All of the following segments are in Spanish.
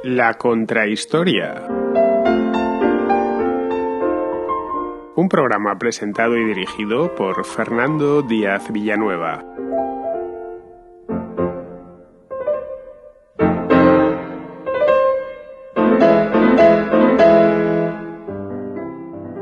La Contrahistoria. Un programa presentado y dirigido por Fernando Díaz Villanueva.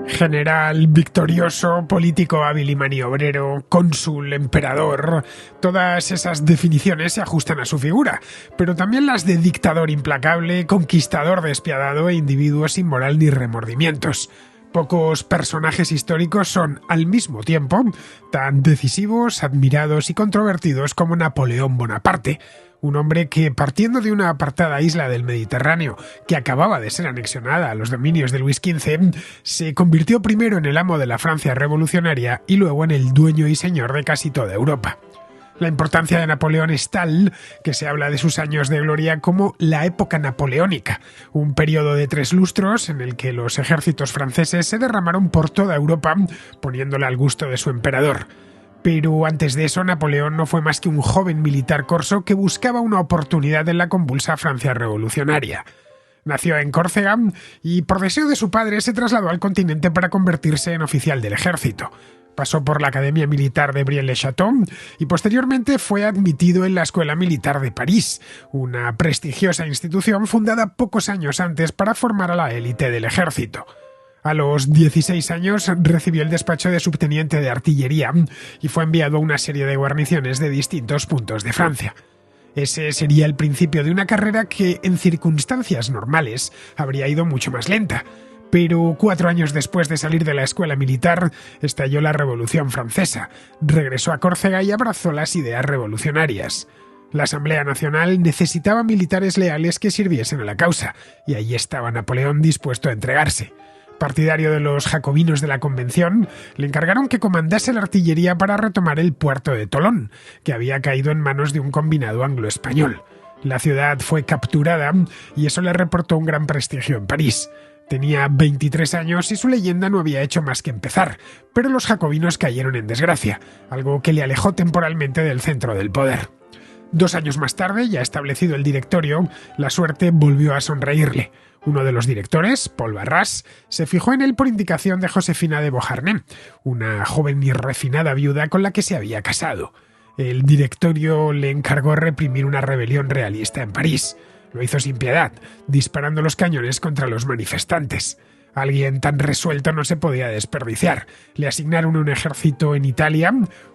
General, victorioso, político hábil y maniobrero, cónsul, emperador... Todas esas definiciones se ajustan a su figura, pero también las de dictador implacable, conquistador despiadado e individuo sin moral ni remordimientos. Pocos personajes históricos son, al mismo tiempo, tan decisivos, admirados y controvertidos como Napoleón Bonaparte. Un hombre que, partiendo de una apartada isla del Mediterráneo que acababa de ser anexionada a los dominios de Luis XV, se convirtió primero en el amo de la Francia revolucionaria y luego en el dueño y señor de casi toda Europa. La importancia de Napoleón es tal que se habla de sus años de gloria como la época napoleónica, un periodo de 3 lustros en el que los ejércitos franceses se derramaron por toda Europa, poniéndola al gusto de su emperador. Pero antes de eso, Napoleón no fue más que un joven militar corso que buscaba una oportunidad en la convulsa Francia revolucionaria. Nació en Córcega y, por deseo de su padre, se trasladó al continente para convertirse en oficial del ejército. Pasó por la Academia Militar de Brienne-le-Château y posteriormente fue admitido en la Escuela Militar de París, una prestigiosa institución fundada pocos años antes para formar a la élite del ejército. A los 16 años recibió el despacho de subteniente de artillería y fue enviado a una serie de guarniciones de distintos puntos de Francia. Ese sería el principio de una carrera que, en circunstancias normales, habría ido mucho más lenta. Pero 4 años después de salir de la escuela militar, estalló la Revolución Francesa, regresó a Córcega y abrazó las ideas revolucionarias. La Asamblea Nacional necesitaba militares leales que sirviesen a la causa, y ahí estaba Napoleón dispuesto a entregarse. Partidario de los jacobinos de la Convención, le encargaron que comandase la artillería para retomar el puerto de Tolón, que había caído en manos de un combinado anglo-español. La ciudad fue capturada y eso le reportó un gran prestigio en París. Tenía 23 años y su leyenda no había hecho más que empezar, pero los jacobinos cayeron en desgracia, algo que le alejó temporalmente del centro del poder. 2 años más tarde, ya establecido el directorio, la suerte volvió a sonreírle. Uno de los directores, Paul Barras, se fijó en él por indicación de Josefina de Beauharnais, una joven y refinada viuda con la que se había casado. El directorio le encargó reprimir una rebelión realista en París. Lo hizo sin piedad, disparando los cañones contra los manifestantes. Alguien tan resuelto no se podía desperdiciar. Le asignaron un ejército en Italia,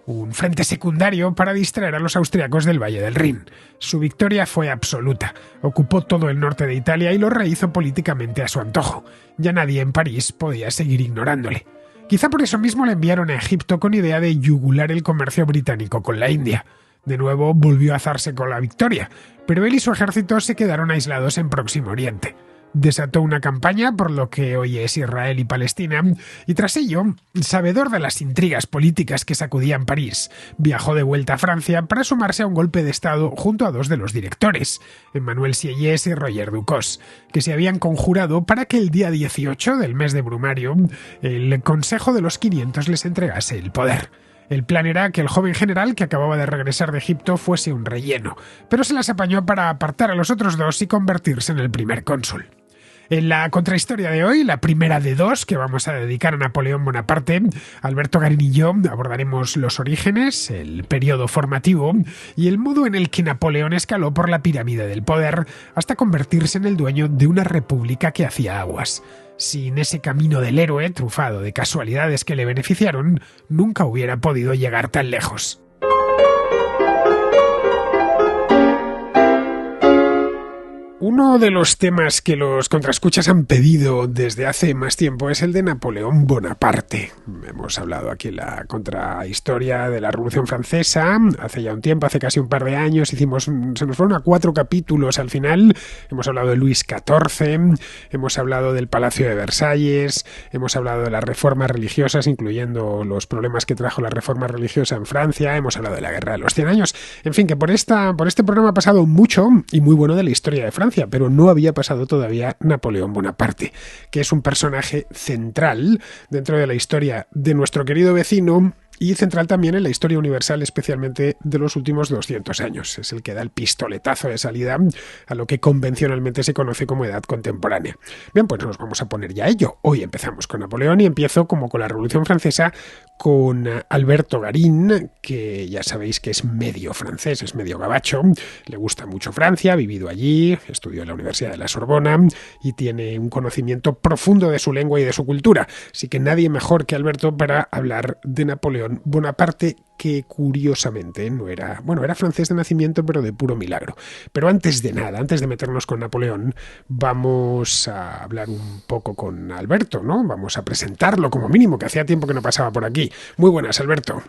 un frente secundario para distraer a los austriacos del Valle del Rin. Su victoria fue absoluta. Ocupó todo el norte de Italia y lo rehizo políticamente a su antojo. Ya nadie en París podía seguir ignorándole. Quizá por eso mismo le enviaron a Egipto con idea de yugular el comercio británico con la India. De nuevo volvió a alzarse con la victoria, pero él y su ejército se quedaron aislados en Próximo Oriente. Desató una campaña por lo que hoy es Israel y Palestina, y tras ello, sabedor de las intrigas políticas que sacudían París, viajó de vuelta a Francia para sumarse a un golpe de estado junto a 2 de los directores, Emmanuel Sieyès y Roger Ducos, que se habían conjurado para que el día 18 del mes de Brumario, el Consejo de los 500 les entregase el poder. El plan era que el joven general que acababa de regresar de Egipto fuese un relleno, pero se las apañó para apartar a los otros 2 y convertirse en el primer cónsul. En la contrahistoria de hoy, la primera de 2 que vamos a dedicar a Napoleón Bonaparte, Alberto Garín y yo abordaremos los orígenes, el periodo formativo y el modo en el que Napoleón escaló por la pirámide del poder hasta convertirse en el dueño de una república que hacía aguas. Sin ese camino del héroe, trufado de casualidades que le beneficiaron, nunca hubiera podido llegar tan lejos. Uno de los temas que los contraescuchas han pedido desde hace más tiempo es el de Napoleón Bonaparte. Hemos hablado aquí en la contrahistoria de la Revolución Francesa, hace ya un tiempo, hace casi un par de años, se nos fueron a 4 capítulos al final. Hemos hablado de Luis XIV, hemos hablado del Palacio de Versalles, hemos hablado de las reformas religiosas, incluyendo los problemas que trajo la reforma religiosa en Francia, hemos hablado de la Guerra de los 100 años. En fin, que por este programa ha pasado mucho y muy bueno de la historia de Francia, pero no había pasado todavía Napoleón Bonaparte, que es un personaje central dentro de la historia de nuestro querido vecino y central también en la historia universal, especialmente de los últimos 200 años. Es el que da el pistoletazo de salida a lo que convencionalmente se conoce como edad contemporánea. Bien, pues nos vamos a poner ya a ello. Hoy empezamos con Napoleón y empiezo, como con la Revolución Francesa, con Alberto Garín, que ya sabéis que es medio francés, es medio gabacho, le gusta mucho Francia, ha vivido allí, estudió en la Universidad de la Sorbona y tiene un conocimiento profundo de su lengua y de su cultura. Así que nadie mejor que Alberto para hablar de Napoleón Bonaparte, que curiosamente no era, bueno, era francés de nacimiento, pero de puro milagro. Pero antes de nada, antes de meternos con Napoleón, vamos a hablar un poco con Alberto, ¿no? Vamos a presentarlo como mínimo, que hacía tiempo que no pasaba por aquí. Muy buenas, Alberto.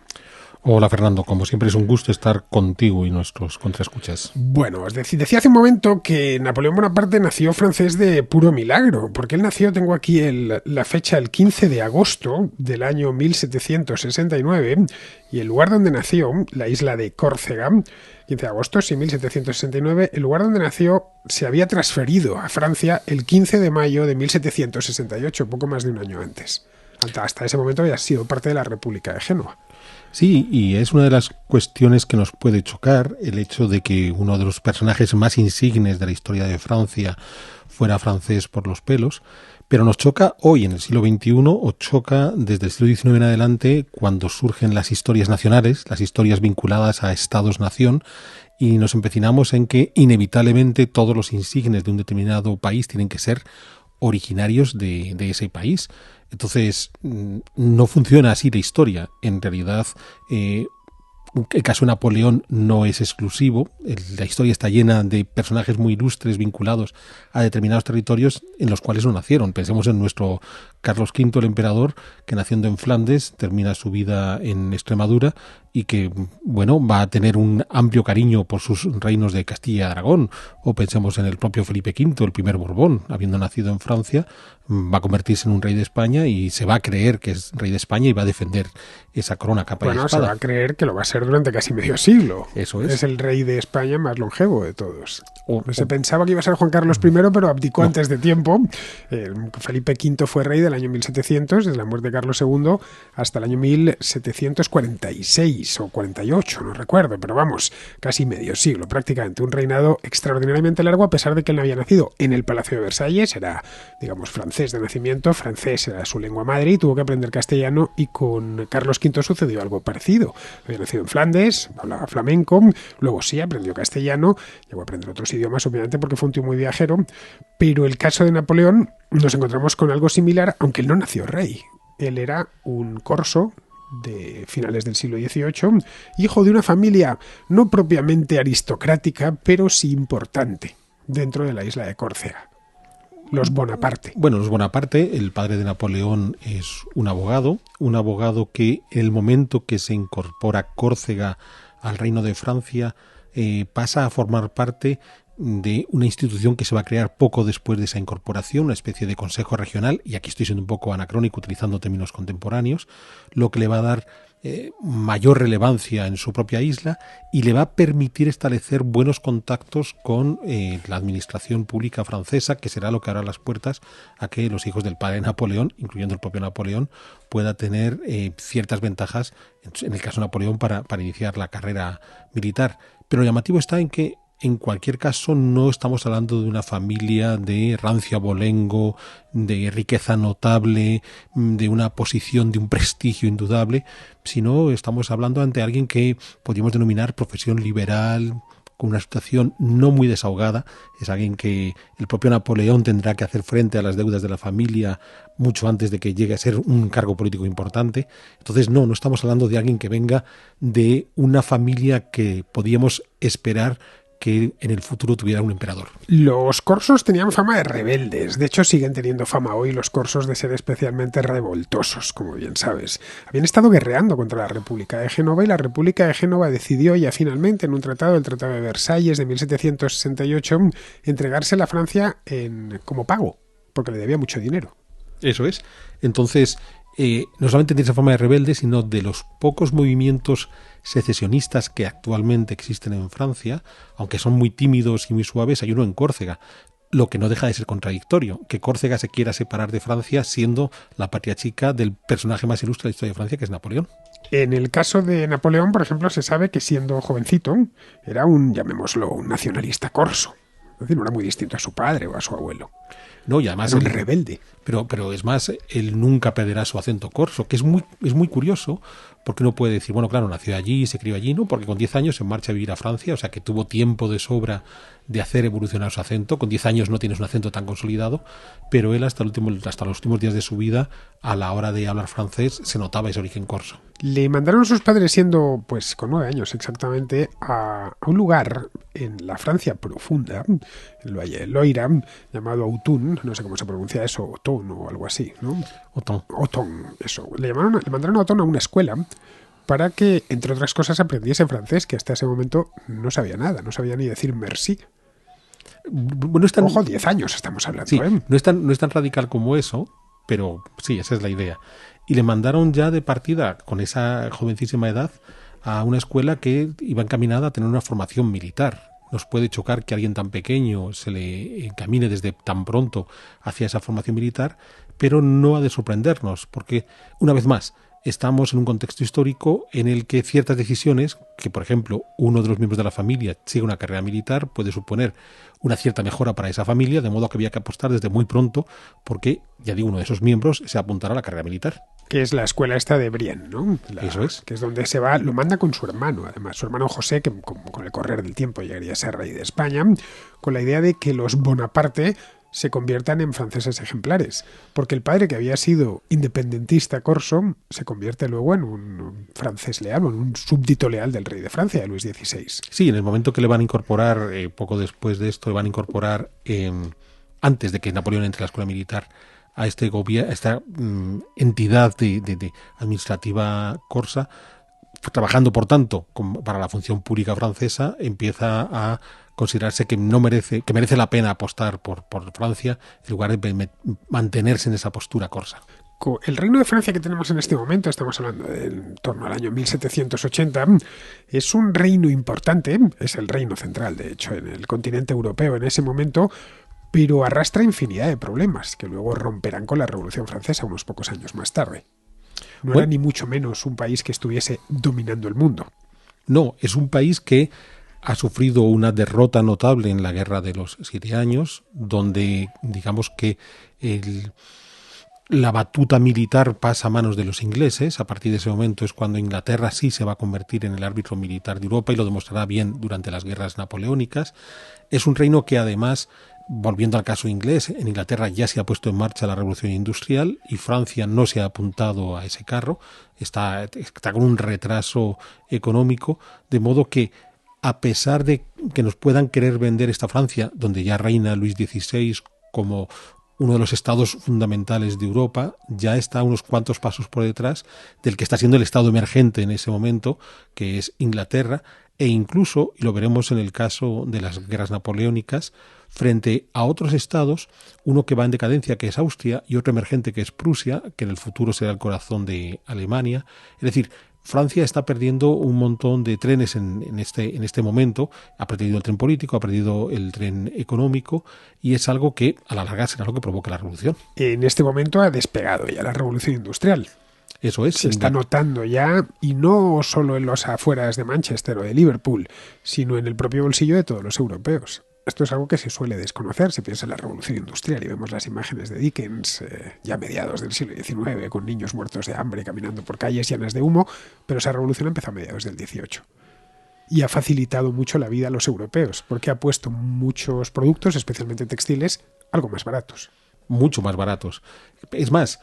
Hola, Fernando. Como siempre es un gusto estar contigo y nuestros contraescuchas. Bueno, os decía hace un momento que Napoleón Bonaparte nació francés de puro milagro, porque él nació, tengo aquí la fecha, el 15 de agosto del año 1769, y el lugar donde nació, la isla de Córcega, 15 de agosto, sí, 1769, el lugar donde nació se había transferido a Francia el 15 de mayo de 1768, poco más de un año antes. Hasta ese momento había sido parte de la República de Génova. Sí, y es una de las cuestiones que nos puede chocar el hecho de que uno de los personajes más insignes de la historia de Francia fuera francés por los pelos, pero nos choca hoy en el siglo XXI o choca desde el siglo XIX en adelante cuando surgen las historias nacionales, las historias vinculadas a estados-nación, y nos empecinamos en que inevitablemente todos los insignes de un determinado país tienen que ser originarios de ese país. Entonces, no funciona así la historia. En realidad, el caso de Napoleón no es exclusivo. La historia está llena de personajes muy ilustres vinculados a determinados territorios en los cuales no nacieron. Pensemos en nuestro Carlos V, el emperador, que naciendo en Flandes, termina su vida en Extremadura y que, bueno, va a tener un amplio cariño por sus reinos de Castilla y Aragón. O pensemos en el propio Felipe V, el primer Borbón, habiendo nacido en Francia, va a convertirse en un rey de España y se va a creer que es rey de España y va a defender esa corona capa y espada. Bueno, se va a creer que lo va a ser durante casi medio siglo. Eso es. Es el rey de España más longevo de todos. Se pensaba que iba a ser Juan Carlos I, pero abdicó antes de tiempo. Felipe V fue rey del año 1700, desde la muerte de Carlos II, hasta el año 1746 o 48, no recuerdo, pero vamos, casi medio siglo, prácticamente. Un reinado extraordinariamente largo, a pesar de que él no había nacido en el Palacio de Versalles, era, digamos, francés de nacimiento, francés era su lengua madre y tuvo que aprender castellano, y con Carlos V sucedió algo parecido. Había nacido en Flandes, hablaba flamenco, luego sí aprendió castellano, llegó a aprender otros idiomas, obviamente, porque fue un tío muy viajero, pero el caso de Napoleón nos encontramos con algo similar, aunque él no nació rey. Él era un corso de finales del siglo XVIII, hijo de una familia no propiamente aristocrática, pero sí importante dentro de la isla de Córcega. Los Bonaparte. Bueno, los Bonaparte, el padre de Napoleón, es un abogado que en el momento que se incorpora Córcega al Reino de Francia, pasa a formar parte de una institución que se va a crear poco después de esa incorporación, una especie de consejo regional, y aquí estoy siendo un poco anacrónico utilizando términos contemporáneos, lo que le va a dar mayor relevancia en su propia isla y le va a permitir establecer buenos contactos con la administración pública francesa, que será lo que abra las puertas a que los hijos del padre Napoleón, incluyendo el propio Napoleón, pueda tener ciertas ventajas, en el caso de Napoleón, para iniciar la carrera militar. Pero lo llamativo está en que en cualquier caso no estamos hablando de una familia de rancio abolengo, de riqueza notable, de una posición, de un prestigio indudable, sino estamos hablando ante alguien que podríamos denominar profesión liberal, con una situación no muy desahogada. Es alguien que el propio Napoleón tendrá que hacer frente a las deudas de la familia mucho antes de que llegue a ser un cargo político importante. Entonces no estamos hablando de alguien que venga de una familia que podíamos esperar que en el futuro tuviera un emperador. Los corsos tenían fama de rebeldes. De hecho, siguen teniendo fama hoy los corsos de ser especialmente revoltosos, como bien sabes. Habían estado guerreando contra la República de Génova, y la República de Génova decidió ya finalmente, en un tratado, el Tratado de Versalles de 1768, entregársela a Francia como pago, porque le debía mucho dinero. Eso es. Entonces, no solamente tiene esa fama de rebelde, sino de los pocos movimientos secesionistas que actualmente existen en Francia, aunque son muy tímidos y muy suaves, hay uno en Córcega, lo que no deja de ser contradictorio, que Córcega se quiera separar de Francia siendo la patria chica del personaje más ilustre de la historia de Francia, que es Napoleón. En el caso de Napoleón, por ejemplo, se sabe que siendo jovencito era llamémoslo, un nacionalista corso. Es decir, no era muy distinto a su padre o a su abuelo. No, y además Era un rebelde. Pero es más, él nunca perderá su acento corso, que es muy curioso, porque uno puede decir, bueno, claro, nació allí, se crió allí, ¿no? Porque con 10 años se marcha a vivir a Francia, o sea que tuvo tiempo de sobra de hacer evolucionar su acento. Con 10 años no tienes un acento tan consolidado, pero él hasta los últimos días de su vida, a la hora de hablar francés, se notaba ese origen corso. Le mandaron sus padres siendo, pues, con 9 años exactamente, a un lugar en la Francia profunda, en el Valle del Loira, llamado Autun, no sé cómo se pronuncia eso, Autun o algo así, ¿no? Autun, eso. Le mandaron a Autun a una escuela para que, entre otras cosas, aprendiese francés, que hasta ese momento no sabía nada, no sabía ni decir merci. Bueno, Ojo, 10 años estamos hablando, sí, ¿eh? no es tan radical como eso, pero sí, esa es la idea. Y le mandaron ya de partida, con esa jovencísima edad, a una escuela que iba encaminada a tener una formación militar. Nos puede chocar que alguien tan pequeño se le encamine desde tan pronto hacia esa formación militar, pero no ha de sorprendernos, porque, una vez más, estamos en un contexto histórico en el que ciertas decisiones, que por ejemplo uno de los miembros de la familia siga una carrera militar, puede suponer una cierta mejora para esa familia, de modo que había que apostar desde muy pronto porque, ya digo, uno de esos miembros se apuntará a la carrera militar. Que es la escuela esta de Brienne, ¿no? Eso es. Que es donde se va, lo manda con su hermano, además, su hermano José, que con el correr del tiempo llegaría a ser rey de España, con la idea de que los Bonaparte se conviertan en franceses ejemplares, porque el padre, que había sido independentista corso, se convierte luego en un francés leal, o en un súbdito leal del rey de Francia, de Luis XVI. Sí, en el momento que le van a incorporar, poco después de esto, le van a incorporar, antes de que Napoleón entre a la escuela militar, a esta entidad de administrativa corsa, trabajando, por tanto, para la función pública francesa, empieza a considerarse que merece la pena apostar por Francia en lugar de mantenerse en esa postura corsa. El reino de Francia que tenemos en este momento, estamos hablando de en torno al año 1780, es un reino importante, es el reino central, de hecho, en el continente europeo en ese momento, pero arrastra infinidad de problemas que luego romperán con la Revolución Francesa unos pocos años más tarde. No era ni mucho menos un país que estuviese dominando el mundo. No, es un país que ha sufrido una derrota notable en la Guerra de los 7 años, donde digamos que la batuta militar pasa a manos de los ingleses. A partir de ese momento es cuando Inglaterra sí se va a convertir en el árbitro militar de Europa y lo demostrará bien durante las guerras napoleónicas. Es un reino que además, volviendo al caso inglés, en Inglaterra ya se ha puesto en marcha la revolución industrial y Francia no se ha apuntado a ese carro, está con un retraso económico, de modo que, a pesar de que nos puedan querer vender esta Francia, donde ya reina Luis XVI como uno de los estados fundamentales de Europa, ya está unos cuantos pasos por detrás del que está siendo el estado emergente en ese momento, que es Inglaterra, e incluso, y lo veremos en el caso de las guerras napoleónicas, frente a otros estados, uno que va en decadencia, que es Austria, y otro emergente, que es Prusia, que en el futuro será el corazón de Alemania. Es decir, Francia está perdiendo un montón de trenes en este momento. Ha perdido el tren político, ha perdido el tren económico, y es algo que a la larga será lo que provoca la revolución. En este momento ha despegado ya la revolución industrial. Eso es. Se está notando ya, y no solo en los afueras de Manchester o de Liverpool, sino en el propio bolsillo de todos los europeos. Esto es algo que se suele desconocer. Se piensa en la revolución industrial y vemos las imágenes de Dickens ya a mediados del siglo XIX, con niños muertos de hambre caminando por calles llenas de humo, pero esa revolución empezó a mediados del XVIII. Y ha facilitado mucho la vida a los europeos, porque ha puesto muchos productos, especialmente textiles, algo más baratos. Mucho más baratos. Es más,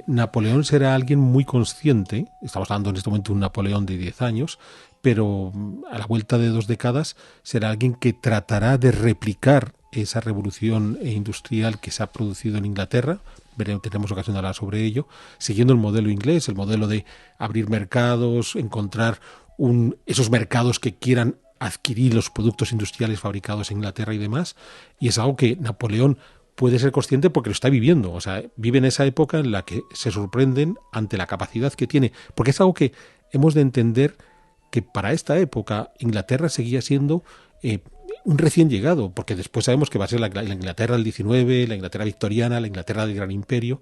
Napoleón será alguien muy consciente, estamos hablando en este momento de un Napoleón de 10 años, pero a la vuelta de 2 décadas será alguien que tratará de replicar esa revolución industrial que se ha producido en Inglaterra. Tendremos ocasión de hablar sobre ello, siguiendo el modelo inglés, el modelo de abrir mercados, encontrar esos mercados que quieran adquirir los productos industriales fabricados en Inglaterra y demás, y es algo que Napoleón puede ser consciente porque lo está viviendo. O sea, vive en esa época en la que se sorprenden ante la capacidad que tiene, porque es algo que hemos de entender, que para esta época Inglaterra seguía siendo un recién llegado, porque después sabemos que va a ser la Inglaterra del XIX, la Inglaterra victoriana, la Inglaterra del Gran Imperio,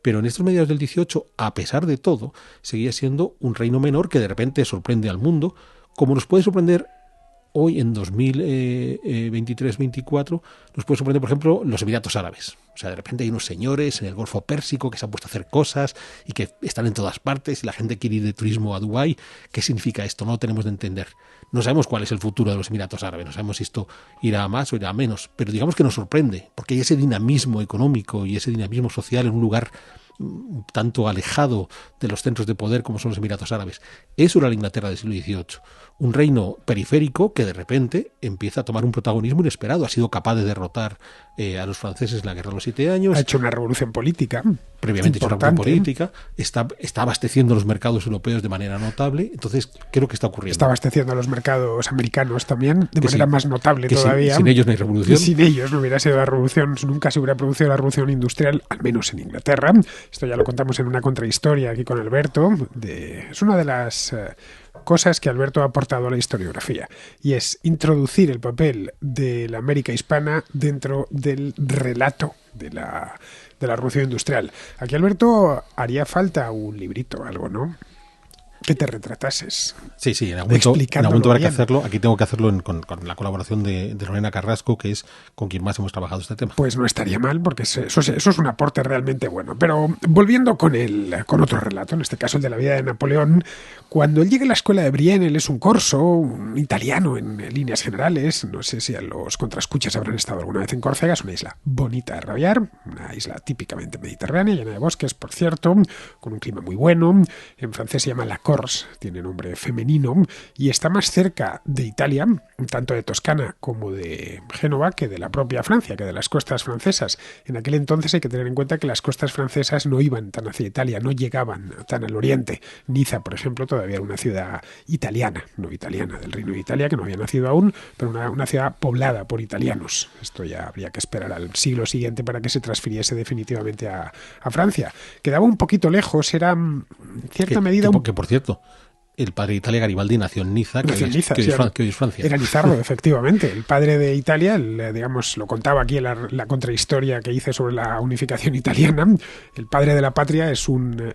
Pero en estos mediados del 18, a pesar de todo, seguía siendo un reino menor que de repente sorprende al mundo, como nos puede sorprender hoy en 2023-24, nos puede sorprender, por ejemplo, los Emiratos Árabes. O sea, de repente hay unos señores en el Golfo Pérsico que se han puesto a hacer cosas y que están en todas partes y la gente quiere ir de turismo a Dubái. ¿Qué significa esto? No lo tenemos de entender. No sabemos cuál es el futuro de los Emiratos Árabes, no sabemos si esto irá a más o irá a menos, pero digamos que nos sorprende, porque hay ese dinamismo económico y ese dinamismo social en un lugar tanto alejado de los centros de poder como son los Emiratos Árabes. Eso era la Inglaterra del siglo XVIII, un reino periférico que de repente empieza a tomar un protagonismo inesperado. Ha sido capaz de derrotar a los franceses en la Guerra de los 7 Años. Ha hecho una revolución política. Previamente hecho una revolución política. Está abasteciendo los mercados europeos de manera notable. Entonces, creo que está ocurriendo. Está abasteciendo a los mercados americanos también, de manera más notable todavía. Sin ellos no hay revolución. Sin ellos no hubiera sido la revolución, nunca se hubiera producido la revolución industrial, al menos en Inglaterra. Esto ya lo contamos en una contrahistoria aquí con Alberto. Es una de las cosas que Alberto ha aportado a la historiografía, y es introducir el papel de la América hispana dentro del relato de la revolución industrial. Aquí, Alberto, haría falta un librito, algo, ¿no?, que te retratases. Sí, en algún momento habrá que hacerlo. Aquí tengo que hacerlo con la colaboración de Lorena Carrasco, que es con quien más hemos trabajado este tema. Pues no estaría mal, porque eso es un aporte realmente bueno. Pero volviendo con otro relato, en este caso el de la vida de Napoleón, cuando él llega a la escuela de Brienne, él es un corso, un italiano en líneas generales. No sé si a los contraescuchas habrán estado alguna vez en Córcega. Es una isla bonita de rabiar, una isla típicamente mediterránea, llena de bosques, por cierto, con un clima muy bueno. En francés se llama la Corse, tiene nombre femenino, y está más cerca de Italia, tanto de Toscana como de Génova, que de la propia Francia, que de las costas francesas. En aquel entonces hay que tener en cuenta que las costas francesas no iban tan hacia Italia, no llegaban tan al oriente. Niza, por ejemplo, todavía era una ciudad italiana, no italiana, del Reino de Italia, que no había nacido aún, pero una ciudad poblada por italianos. Esto ya habría que esperar al siglo siguiente para que se transfiriese definitivamente a Francia. Quedaba un poquito lejos, era en cierta medida... Que por cierto, el padre de Italia, Garibaldi, nació en Niza, que hoy es Francia. Era Nizardo, efectivamente. El padre de Italia, digamos, lo contaba aquí en la contrahistoria que hice sobre la unificación italiana. El padre de la patria es un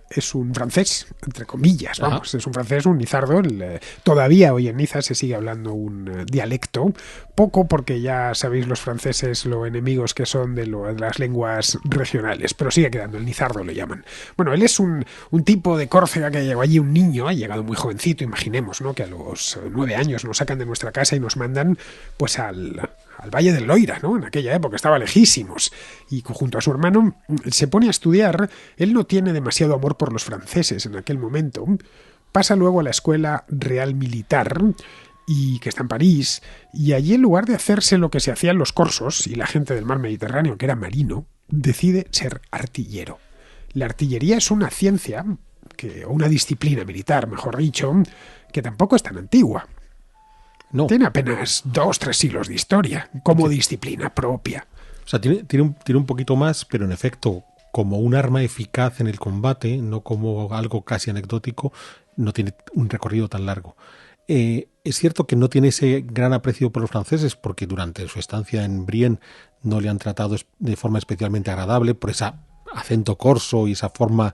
francés, entre comillas, vamos. Es un francés, un Nizardo. Todavía hoy en Niza se sigue hablando un dialecto, poco porque ya sabéis los franceses lo enemigos que son de las lenguas regionales, pero sigue quedando, el Nizardo lo llaman. Bueno, él es un tipo de Córcega que llegó allí, un niño, ha llegado muy jovencito, imaginemos, ¿no?, que a los 9 años nos sacan de nuestra casa y nos mandan pues al Valle del Loira, ¿no? En aquella época estaba lejísimos, y junto a su hermano se pone a estudiar. Él no tiene demasiado amor por los franceses en aquel momento. Pasa luego a la Escuela Real Militar, y que está en París, y allí, en lugar de hacerse lo que se hacían los corsos y la gente del mar Mediterráneo, que era marino, decide ser artillero. La artillería es una ciencia, o una disciplina militar, mejor dicho, que tampoco es tan antigua. No. Tiene apenas 2-3 siglos de historia, como disciplina propia. O sea, tiene un poquito más, pero en efecto, como un arma eficaz en el combate, no como algo casi anecdótico, no tiene un recorrido tan largo. Es cierto que no tiene ese gran aprecio por los franceses, porque durante su estancia en Brienne no le han tratado de forma especialmente agradable por ese acento corso y esa forma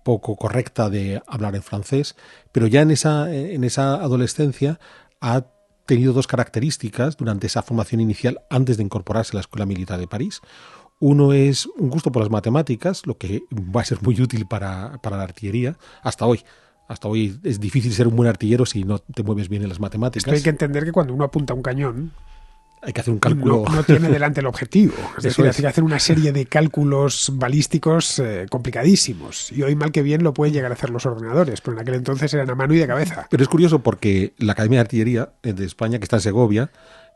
poco correcta de hablar en francés, pero ya en esa adolescencia ha tenido dos características durante esa formación inicial antes de incorporarse a la Escuela Militar de París. Uno es un gusto por las matemáticas, lo que va a ser muy útil para la artillería hasta hoy. Hasta hoy es difícil ser un buen artillero si no te mueves bien en las matemáticas. Esto hay que entender que cuando uno apunta un cañón, hay que hacer un cálculo. No tiene delante el objetivo. Es decir, hay que hacer una serie de cálculos balísticos complicadísimos. Y hoy, mal que bien, lo pueden llegar a hacer los ordenadores, pero en aquel entonces eran a mano y de cabeza. Pero es curioso porque la Academia de Artillería de España, que está en Segovia,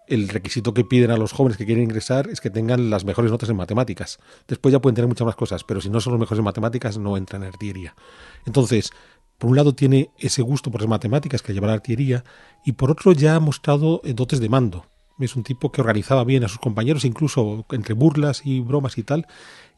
el requisito que piden a los jóvenes que quieren ingresar es que tengan las mejores notas en matemáticas. Después ya pueden tener muchas más cosas, pero si no son los mejores en matemáticas, no entran en artillería. Entonces, por un lado tiene ese gusto por las matemáticas que lleva la artillería, y por otro ya ha mostrado dotes de mando. Es un tipo que organizaba bien a sus compañeros, incluso entre burlas y bromas y tal,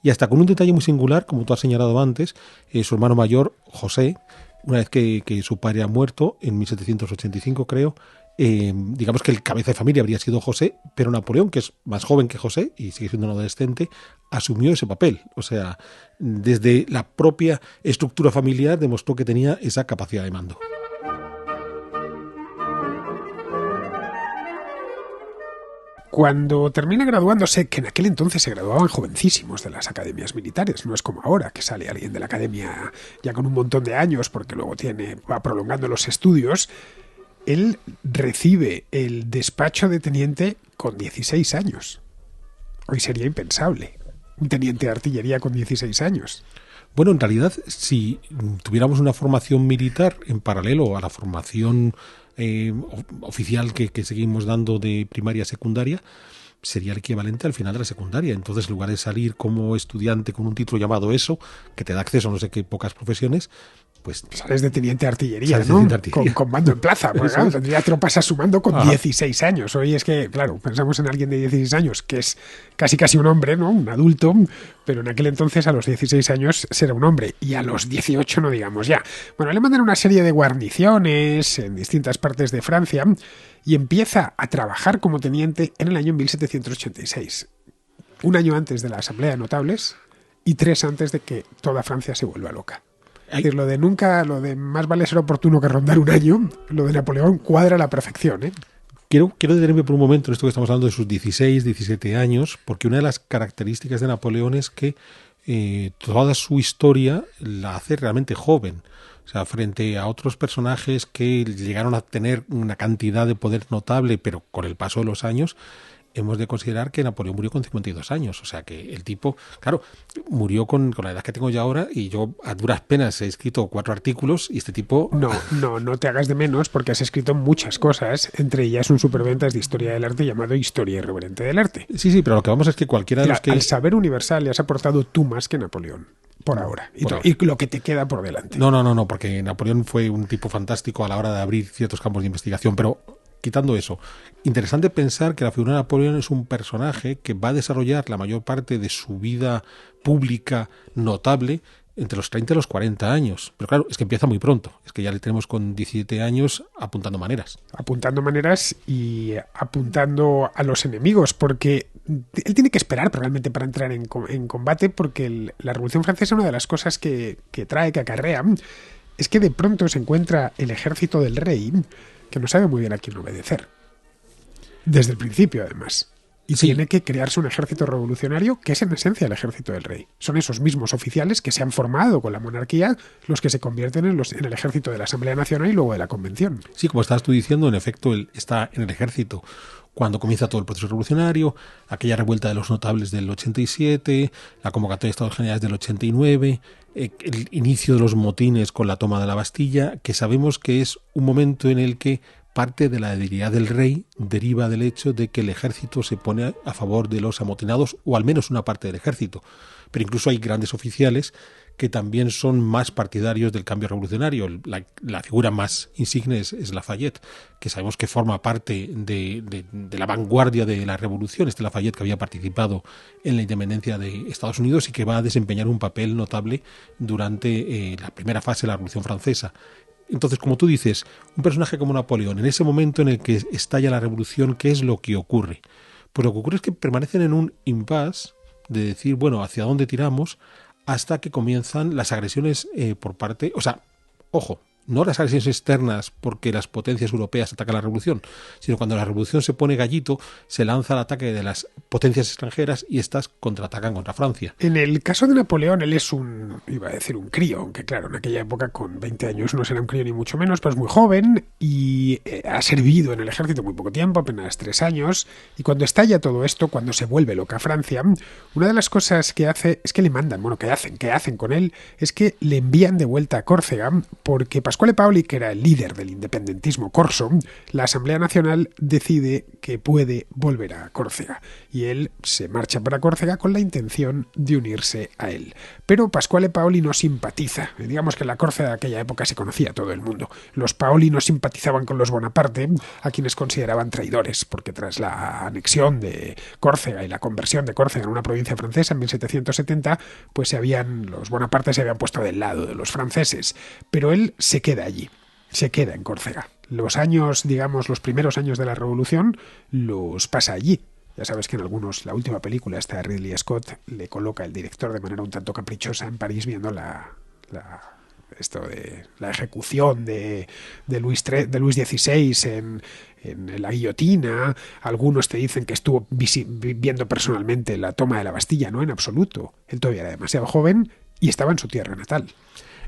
y hasta con un detalle muy singular, como tú has señalado antes, su hermano mayor, José, una vez que su padre ha muerto, en 1785 creo, digamos que el cabeza de familia habría sido José, pero Napoleón, que es más joven que José y sigue siendo un adolescente, asumió ese papel. O sea, desde la propia estructura familiar demostró que tenía esa capacidad de mando. Cuando termina graduándose, que en aquel entonces se graduaban jovencísimos de las academias militares, no es como ahora, que sale alguien de la academia ya con un montón de años porque luego va prolongando los estudios, él recibe el despacho de teniente con 16 años. Hoy sería impensable un teniente de artillería con 16 años. Bueno, en realidad, si tuviéramos una formación militar en paralelo a la formación oficial que seguimos dando de primaria a secundaria, sería el equivalente al final de la secundaria. Entonces, en lugar de salir como estudiante con un título llamado ESO, que te da acceso a no sé qué pocas profesiones, pues sales de teniente de artillería, ¿no? Teniente de artillería. Con mando en plaza, porque claro, tendría tropas a su mando con 16 años. Hoy es que, claro, pensamos en alguien de 16 años, que es casi un hombre, ¿no? Un adulto, pero en aquel entonces a los 16 años será un hombre, y a los 18 no digamos ya. Bueno, le mandan una serie de guarniciones en distintas partes de Francia y empieza a trabajar como teniente en el año 1786, un año antes de la Asamblea de Notables y 3 antes de que toda Francia se vuelva loca. Es decir, lo de más vale ser oportuno que rondar un año, lo de Napoleón cuadra a la perfección, ¿eh? Quiero detenerme por un momento en esto que estamos hablando de sus 16, 17 años, porque una de las características de Napoleón es que toda su historia la hace realmente joven. O sea, frente a otros personajes que llegaron a tener una cantidad de poder notable, pero con el paso de los años, hemos de considerar que Napoleón murió con 52 años. O sea, que el tipo, claro, murió con la edad que tengo yo ahora, y yo a duras penas he escrito 4 artículos y este tipo... No te hagas de menos, porque has escrito muchas cosas, entre ellas un superventas de historia del arte llamado Historia Irreverente del Arte. Sí, pero lo que vamos es que cualquiera de los que... Al saber universal le has aportado tú más que Napoleón. Por ahora. Y lo que te queda por delante. No, porque Napoleón fue un tipo fantástico a la hora de abrir ciertos campos de investigación, pero quitando eso, interesante pensar que la figura de Napoleón es un personaje que va a desarrollar la mayor parte de su vida pública notable entre los 30 y los 40 años. Pero claro, es que empieza muy pronto. Es que ya le tenemos con 17 años apuntando maneras. Apuntando maneras y apuntando a los enemigos, porque él tiene que esperar realmente para entrar en combate, porque la Revolución Francesa, una de las cosas que acarrea, es que de pronto se encuentra el ejército del rey que no sabe muy bien a quién obedecer. Desde el principio, además. Y tiene que crearse un ejército revolucionario que es en esencia el ejército del rey. Son esos mismos oficiales que se han formado con la monarquía los que se convierten en el ejército de la Asamblea Nacional y luego de la Convención. Sí, como estabas tú diciendo, en efecto, él está en el ejército cuando comienza todo el proceso revolucionario, aquella revuelta de los notables del 87, la convocatoria de Estados Generales del 89, el inicio de los motines con la toma de la Bastilla, que sabemos que es un momento en el que parte de la debilidad del rey deriva del hecho de que el ejército se pone a favor de los amotinados, o al menos una parte del ejército. Pero incluso hay grandes oficiales que también son más partidarios del cambio revolucionario. La figura más insigne es Lafayette, que sabemos que forma parte de la vanguardia de la revolución. Lafayette, que había participado en la independencia de Estados Unidos y que va a desempeñar un papel notable durante la primera fase de la Revolución Francesa. Entonces, como tú dices, un personaje como Napoleón, en ese momento en el que estalla la revolución, ¿qué es lo que ocurre? Pues lo que ocurre es que permanecen en un impasse de decir, bueno, ¿hacia dónde tiramos? Hasta que comienzan las agresiones por parte... O sea, ojo, no las agresiones externas porque las potencias europeas atacan la revolución, sino cuando la revolución se pone gallito, se lanza el ataque de las potencias extranjeras y estas contraatacan contra Francia. En el caso de Napoleón, él es iba a decir un crío, aunque claro, en aquella época con 20 años no será un crío ni mucho menos, pero es muy joven y ha servido en el ejército muy poco tiempo, apenas 3 años, y cuando estalla todo esto, cuando se vuelve loca Francia, una de las cosas que hace es que le mandan, que hacen con él, es que le envían de vuelta a Córcega, porque Pasquale Paoli, que era el líder del independentismo corso, la Asamblea Nacional decide que puede volver a Córcega y él se marcha para Córcega con la intención de unirse a él. Pero Pasquale Paoli no simpatiza. Digamos que en la Córcega de aquella época se conocía a todo el mundo. Los Paoli no simpatizaban con los Bonaparte, a quienes consideraban traidores, porque tras la anexión de Córcega y la conversión de Córcega en una provincia francesa en 1770, pues los Bonaparte se habían puesto del lado de los franceses. Pero él se queda allí, se queda en Córcega. los años, digamos, los primeros años de la Revolución, los pasa allí. Ya sabes que en algunos, la última película, esta de Ridley Scott, le coloca el director de manera un tanto caprichosa en París viendo la ejecución de Luis XVI en la guillotina. Algunos te dicen que estuvo viendo personalmente la toma de la Bastilla. No, en absoluto. Él todavía era demasiado joven y estaba en su tierra natal.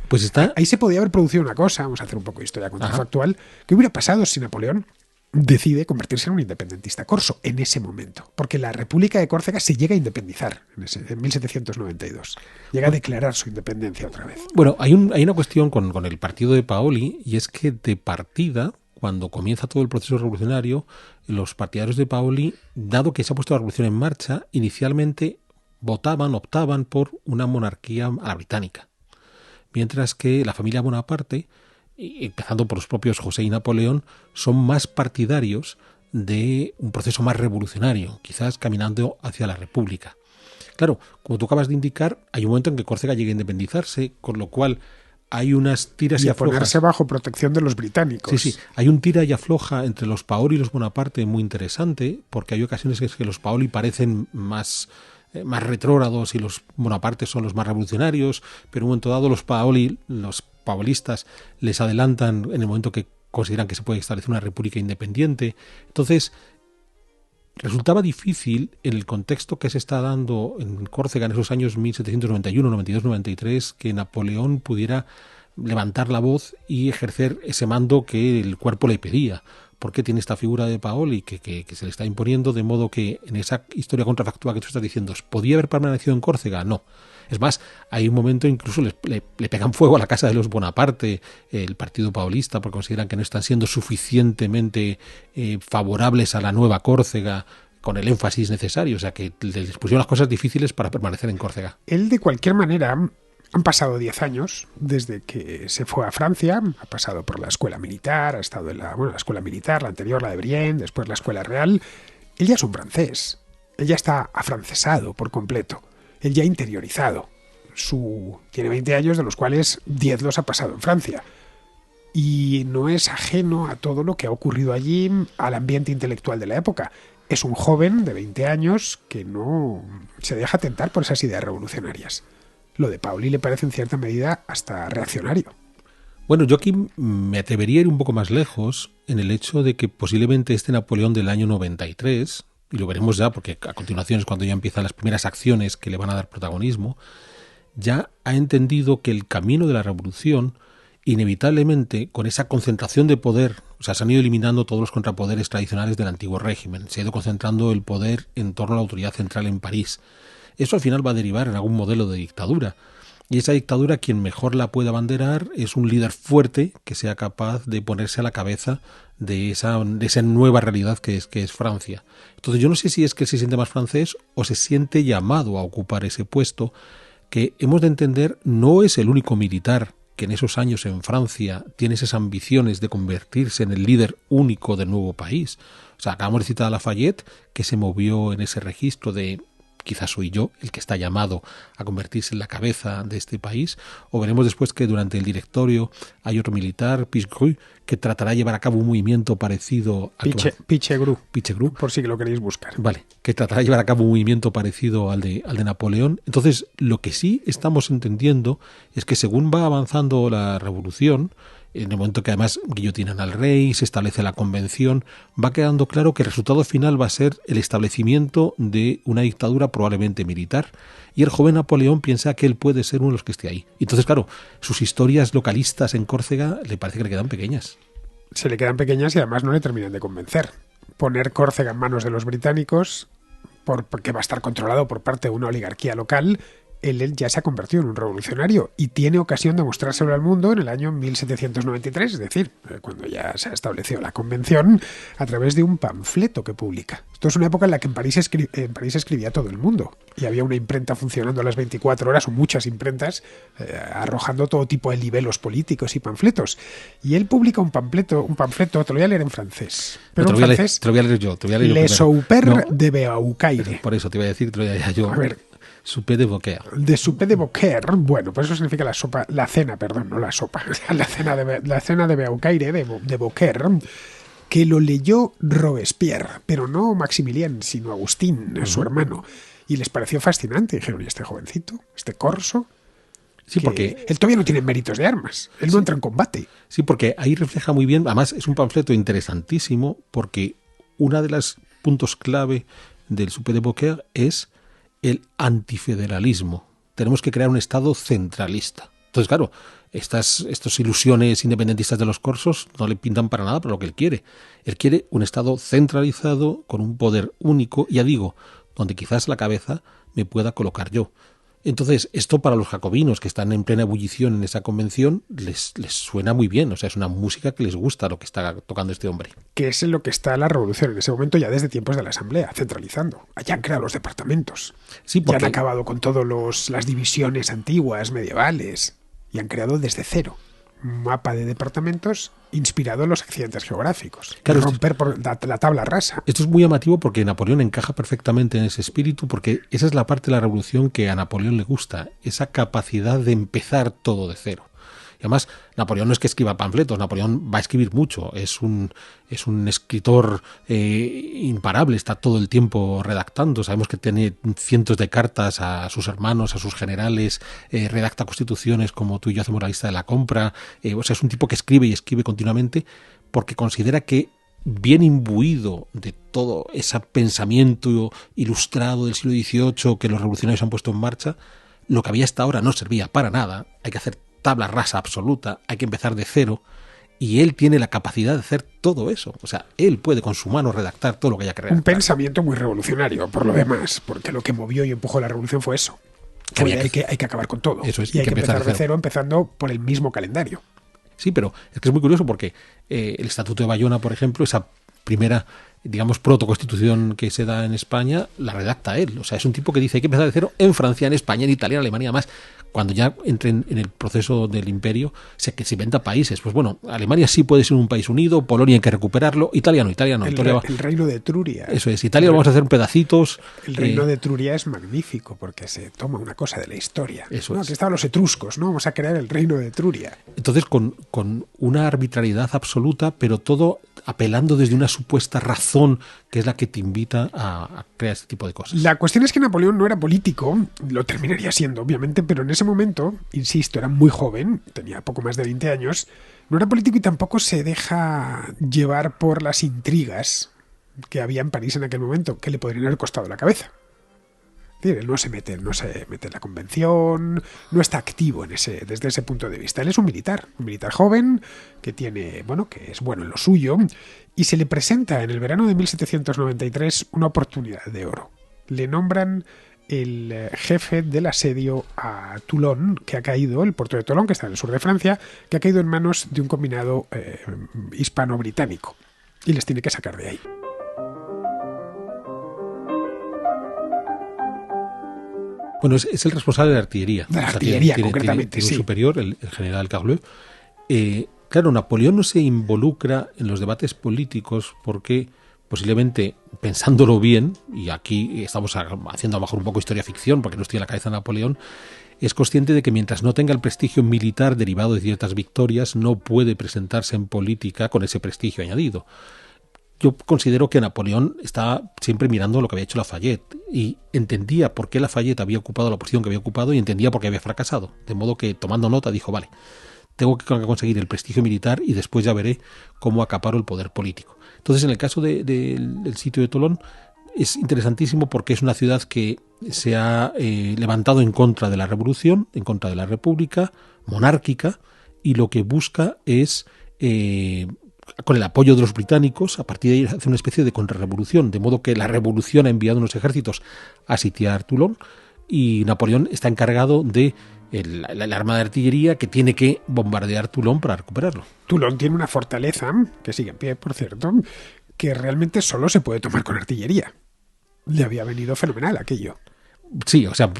Pues ahí se podía haber producido una cosa, vamos a hacer un poco de historia contrafactual. ¿Qué hubiera pasado si Napoleón decide convertirse en un independentista corso en ese momento? Porque la República de Córcega se llega a independizar en 1792. Llega a declarar su independencia otra vez. Bueno, hay una cuestión con el partido de Paoli, y es que de partida, cuando comienza todo el proceso revolucionario, los partidarios de Paoli, dado que se ha puesto la revolución en marcha, inicialmente optaban por una monarquía a la británica. Mientras que la familia Bonaparte, empezando por los propios José y Napoleón, son más partidarios de un proceso más revolucionario, quizás caminando hacia la República. Claro, como tú acabas de indicar, hay un momento en que Córcega llega a independizarse, con lo cual hay unas tiras y aflojas. Y a ponerse bajo protección de los británicos. Sí, hay un tira y afloja entre los Paoli y los Bonaparte muy interesante, porque hay ocasiones en que los Paoli parecen más retrógrados y los Bonaparte son los más revolucionarios, pero en un momento dado los paolistas les adelantan en el momento que consideran que se puede establecer una república independiente. Entonces, resultaba difícil en el contexto que se está dando en Córcega en esos años 1791, 92, 93, que Napoleón pudiera levantar la voz y ejercer ese mando que el cuerpo le pedía. Porque tiene esta figura de Paoli que se le está imponiendo, de modo que en esa historia contrafactual que tú estás diciendo, ¿podía haber permanecido en Córcega? No. Es más, hay un momento incluso le pegan fuego a la casa de los Bonaparte, el partido paulista, porque consideran que no están siendo suficientemente favorables a la nueva Córcega con el énfasis necesario. O sea, que les pusieron las cosas difíciles para permanecer en Córcega. Él, de cualquier manera, han pasado 10 años desde que se fue a Francia, ha pasado por la escuela militar, ha estado en la escuela militar, la anterior, la de Brienne, después la escuela real. Él ya es un francés, él ya está afrancesado por completo, él ya ha interiorizado. Tiene 20 años, de los cuales 10 los ha pasado en Francia. Y no es ajeno a todo lo que ha ocurrido allí, al ambiente intelectual de la época. Es un joven de 20 años que no se deja tentar por esas ideas revolucionarias. Lo de Paoli le parece en cierta medida hasta reaccionario. Bueno, yo aquí me atrevería a ir un poco más lejos en el hecho de que posiblemente este Napoleón del año 93, y lo veremos ya porque a continuación es cuando ya empiezan las primeras acciones que le van a dar protagonismo, ya ha entendido que el camino de la revolución, inevitablemente, con esa concentración de poder, o sea, se han ido eliminando todos los contrapoderes tradicionales del antiguo régimen, se ha ido concentrando el poder en torno a la autoridad central en París. Eso al final va a derivar en algún modelo de dictadura. Y esa dictadura, quien mejor la puede abanderar es un líder fuerte que sea capaz de ponerse a la cabeza de esa nueva realidad que es Francia. Entonces yo no sé si es que se siente más francés o se siente llamado a ocupar ese puesto, que hemos de entender no es el único militar que en esos años en Francia tiene esas ambiciones de convertirse en el líder único del nuevo país. O sea, acabamos de citar a Lafayette, que se movió en ese registro de quizás soy yo el que está llamado a convertirse en la cabeza de este país, o veremos después que durante el directorio hay otro militar, Pichegru, que tratará de llevar a cabo un movimiento parecido a Pichegru, por si lo queréis buscar. Vale, que tratará de llevar a cabo un movimiento parecido al de Napoleón. Entonces, lo que sí estamos entendiendo es que según va avanzando la revolución, en el momento que además guillotinan al rey, se establece la convención, va quedando claro que el resultado final va a ser el establecimiento de una dictadura probablemente militar, y el joven Napoleón piensa que él puede ser uno de los que esté ahí. Entonces, claro, sus historias localistas en Córcega le parece que le quedan pequeñas. Se le quedan pequeñas y además no le terminan de convencer. Poner Córcega en manos de los británicos, porque va a estar controlado por parte de una oligarquía local, él ya se ha convertido en un revolucionario y tiene ocasión de mostrárselo al mundo en el año 1793, es decir, cuando ya se ha establecido la convención, a través de un panfleto que publica. Esto es una época en la que en París escribía todo el mundo y había una imprenta funcionando a las 24 horas o muchas imprentas arrojando todo tipo de libelos políticos y panfletos. Y él publica un panfleto, te lo voy a leer en francés. Pero en francés, te lo voy a leer yo. Le Souper de Beaucaire. Por eso te iba a decir, te lo voy a leer yo. A ver, Souper de Beaucaire. De souper de Beaucaire, bueno, pues eso significa la cena, perdón, no la sopa, la cena de Beaucaire, de Beaucaire, que lo leyó Robespierre, pero no Maximilien, sino Agustín, su hermano, y les pareció fascinante. Dijeron, ¿y este jovencito, este corso? Sí, porque él todavía no tiene méritos de armas, él no entra en combate. Sí, porque ahí refleja muy bien, además es un panfleto interesantísimo, porque uno de los puntos clave del Souper de Beaucaire es el antifederalismo. Tenemos que crear un Estado centralista. Entonces, claro, estas ilusiones independentistas de los corsos no le pintan para nada para lo que él quiere. Él quiere un Estado centralizado, con un poder único, ya digo, donde quizás la cabeza me pueda colocar yo. Entonces, esto para los jacobinos que están en plena ebullición en esa convención les suena muy bien. O sea, es una música que les gusta lo que está tocando este hombre. Que es en lo que está la revolución en ese momento, ya desde tiempos de la Asamblea, centralizando. Allá han creado los departamentos. Sí, porque ya han acabado con todas las divisiones antiguas, medievales. Y han creado desde cero un mapa de departamentos inspirado en los accidentes geográficos. Claro, romper por la tabla rasa. Esto es muy llamativo porque Napoleón encaja perfectamente en ese espíritu, porque esa es la parte de la revolución que a Napoleón le gusta, esa capacidad de empezar todo de cero. Y además, Napoleón no es que escriba panfletos, Napoleón va a escribir mucho, es un escritor imparable, está todo el tiempo redactando, sabemos que tiene cientos de cartas a sus hermanos, a sus generales, redacta constituciones como Tú y yo hacemos la lista de la compra, o sea, es un tipo que escribe y escribe continuamente porque considera que bien imbuido de todo ese pensamiento ilustrado del siglo XVIII que los revolucionarios han puesto en marcha, lo que había hasta ahora no servía para nada, hay que hacer tabla rasa absoluta, hay que empezar de cero, y él tiene la capacidad de hacer todo eso. O sea, él puede con su mano redactar todo lo que haya creado. Un pensamiento muy revolucionario, por lo demás, porque lo que movió y empujó la revolución fue eso. Hay que acabar con todo. Eso es, y hay que empezar de cero, empezando por el mismo calendario. Sí, pero es que es muy curioso porque el Estatuto de Bayona, por ejemplo, esa primera, digamos, protoconstitución que se da en España, la redacta él. O sea, es un tipo que dice hay que empezar de cero en Francia, en España, en Italia, en Alemania, además. Cuando ya entren en el proceso del imperio, que se inventa países. Pues bueno, Alemania sí puede ser un país unido, Polonia hay que recuperarlo, Italia no. El reino de Etruria. Eso es, Italia lo vamos a hacer en pedacitos. El reino de Etruria es magnífico porque se toma una cosa de la historia. Eso es. Aquí estaban los etruscos, ¿no? Vamos a crear el reino de Etruria. Entonces, con una arbitrariedad absoluta, pero todo apelando desde una supuesta razón que es la que te invita a crear este tipo de cosas. La cuestión es que Napoleón no era político, lo terminaría siendo, obviamente, pero en ese momento, insisto, era muy joven, tenía poco más de 20 años, no era político y tampoco se deja llevar por las intrigas que había en París en aquel momento, que le podrían haber costado la cabeza. Él no se mete en la convención, no está activo desde ese punto de vista. Él es un militar joven que que es bueno en lo suyo, y se le presenta en el verano de 1793 una oportunidad de oro. Le nombran el jefe del asedio a Toulon, que ha caído, el puerto de Toulon, que está en el sur de Francia, que ha caído en manos de un combinado hispano-británico, y les tiene que sacar de ahí. Bueno, es el responsable de la artillería. De la artillería, concretamente, tiene sí. un superior, el general Carleu. Claro, Napoleón no se involucra en los debates políticos porque posiblemente, pensándolo bien, y aquí estamos haciendo a lo mejor un poco historia ficción porque no estoy en la cabeza de Napoleón, es consciente de que mientras no tenga el prestigio militar derivado de ciertas victorias, no puede presentarse en política con ese prestigio añadido. Yo considero que Napoleón estaba siempre mirando lo que había hecho Lafayette y entendía por qué Lafayette había ocupado la posición que había ocupado y entendía por qué había fracasado. De modo que, tomando nota, dijo, vale, tengo que conseguir el prestigio militar y después ya veré cómo acaparo el poder político. Entonces, en el caso del sitio de Tolón, es interesantísimo porque es una ciudad que se ha levantado en contra de la revolución, en contra de la república monárquica, y lo que busca es... con el apoyo de los británicos, a partir de ahí hace una especie de contrarrevolución, de modo que la revolución ha enviado unos ejércitos a sitiar Toulon y Napoleón está encargado de la arma de artillería que tiene que bombardear Toulon para recuperarlo. Toulon tiene una fortaleza, que sigue en pie, por cierto, que realmente solo se puede tomar con artillería. Le había venido fenomenal aquello. Sí, o sea,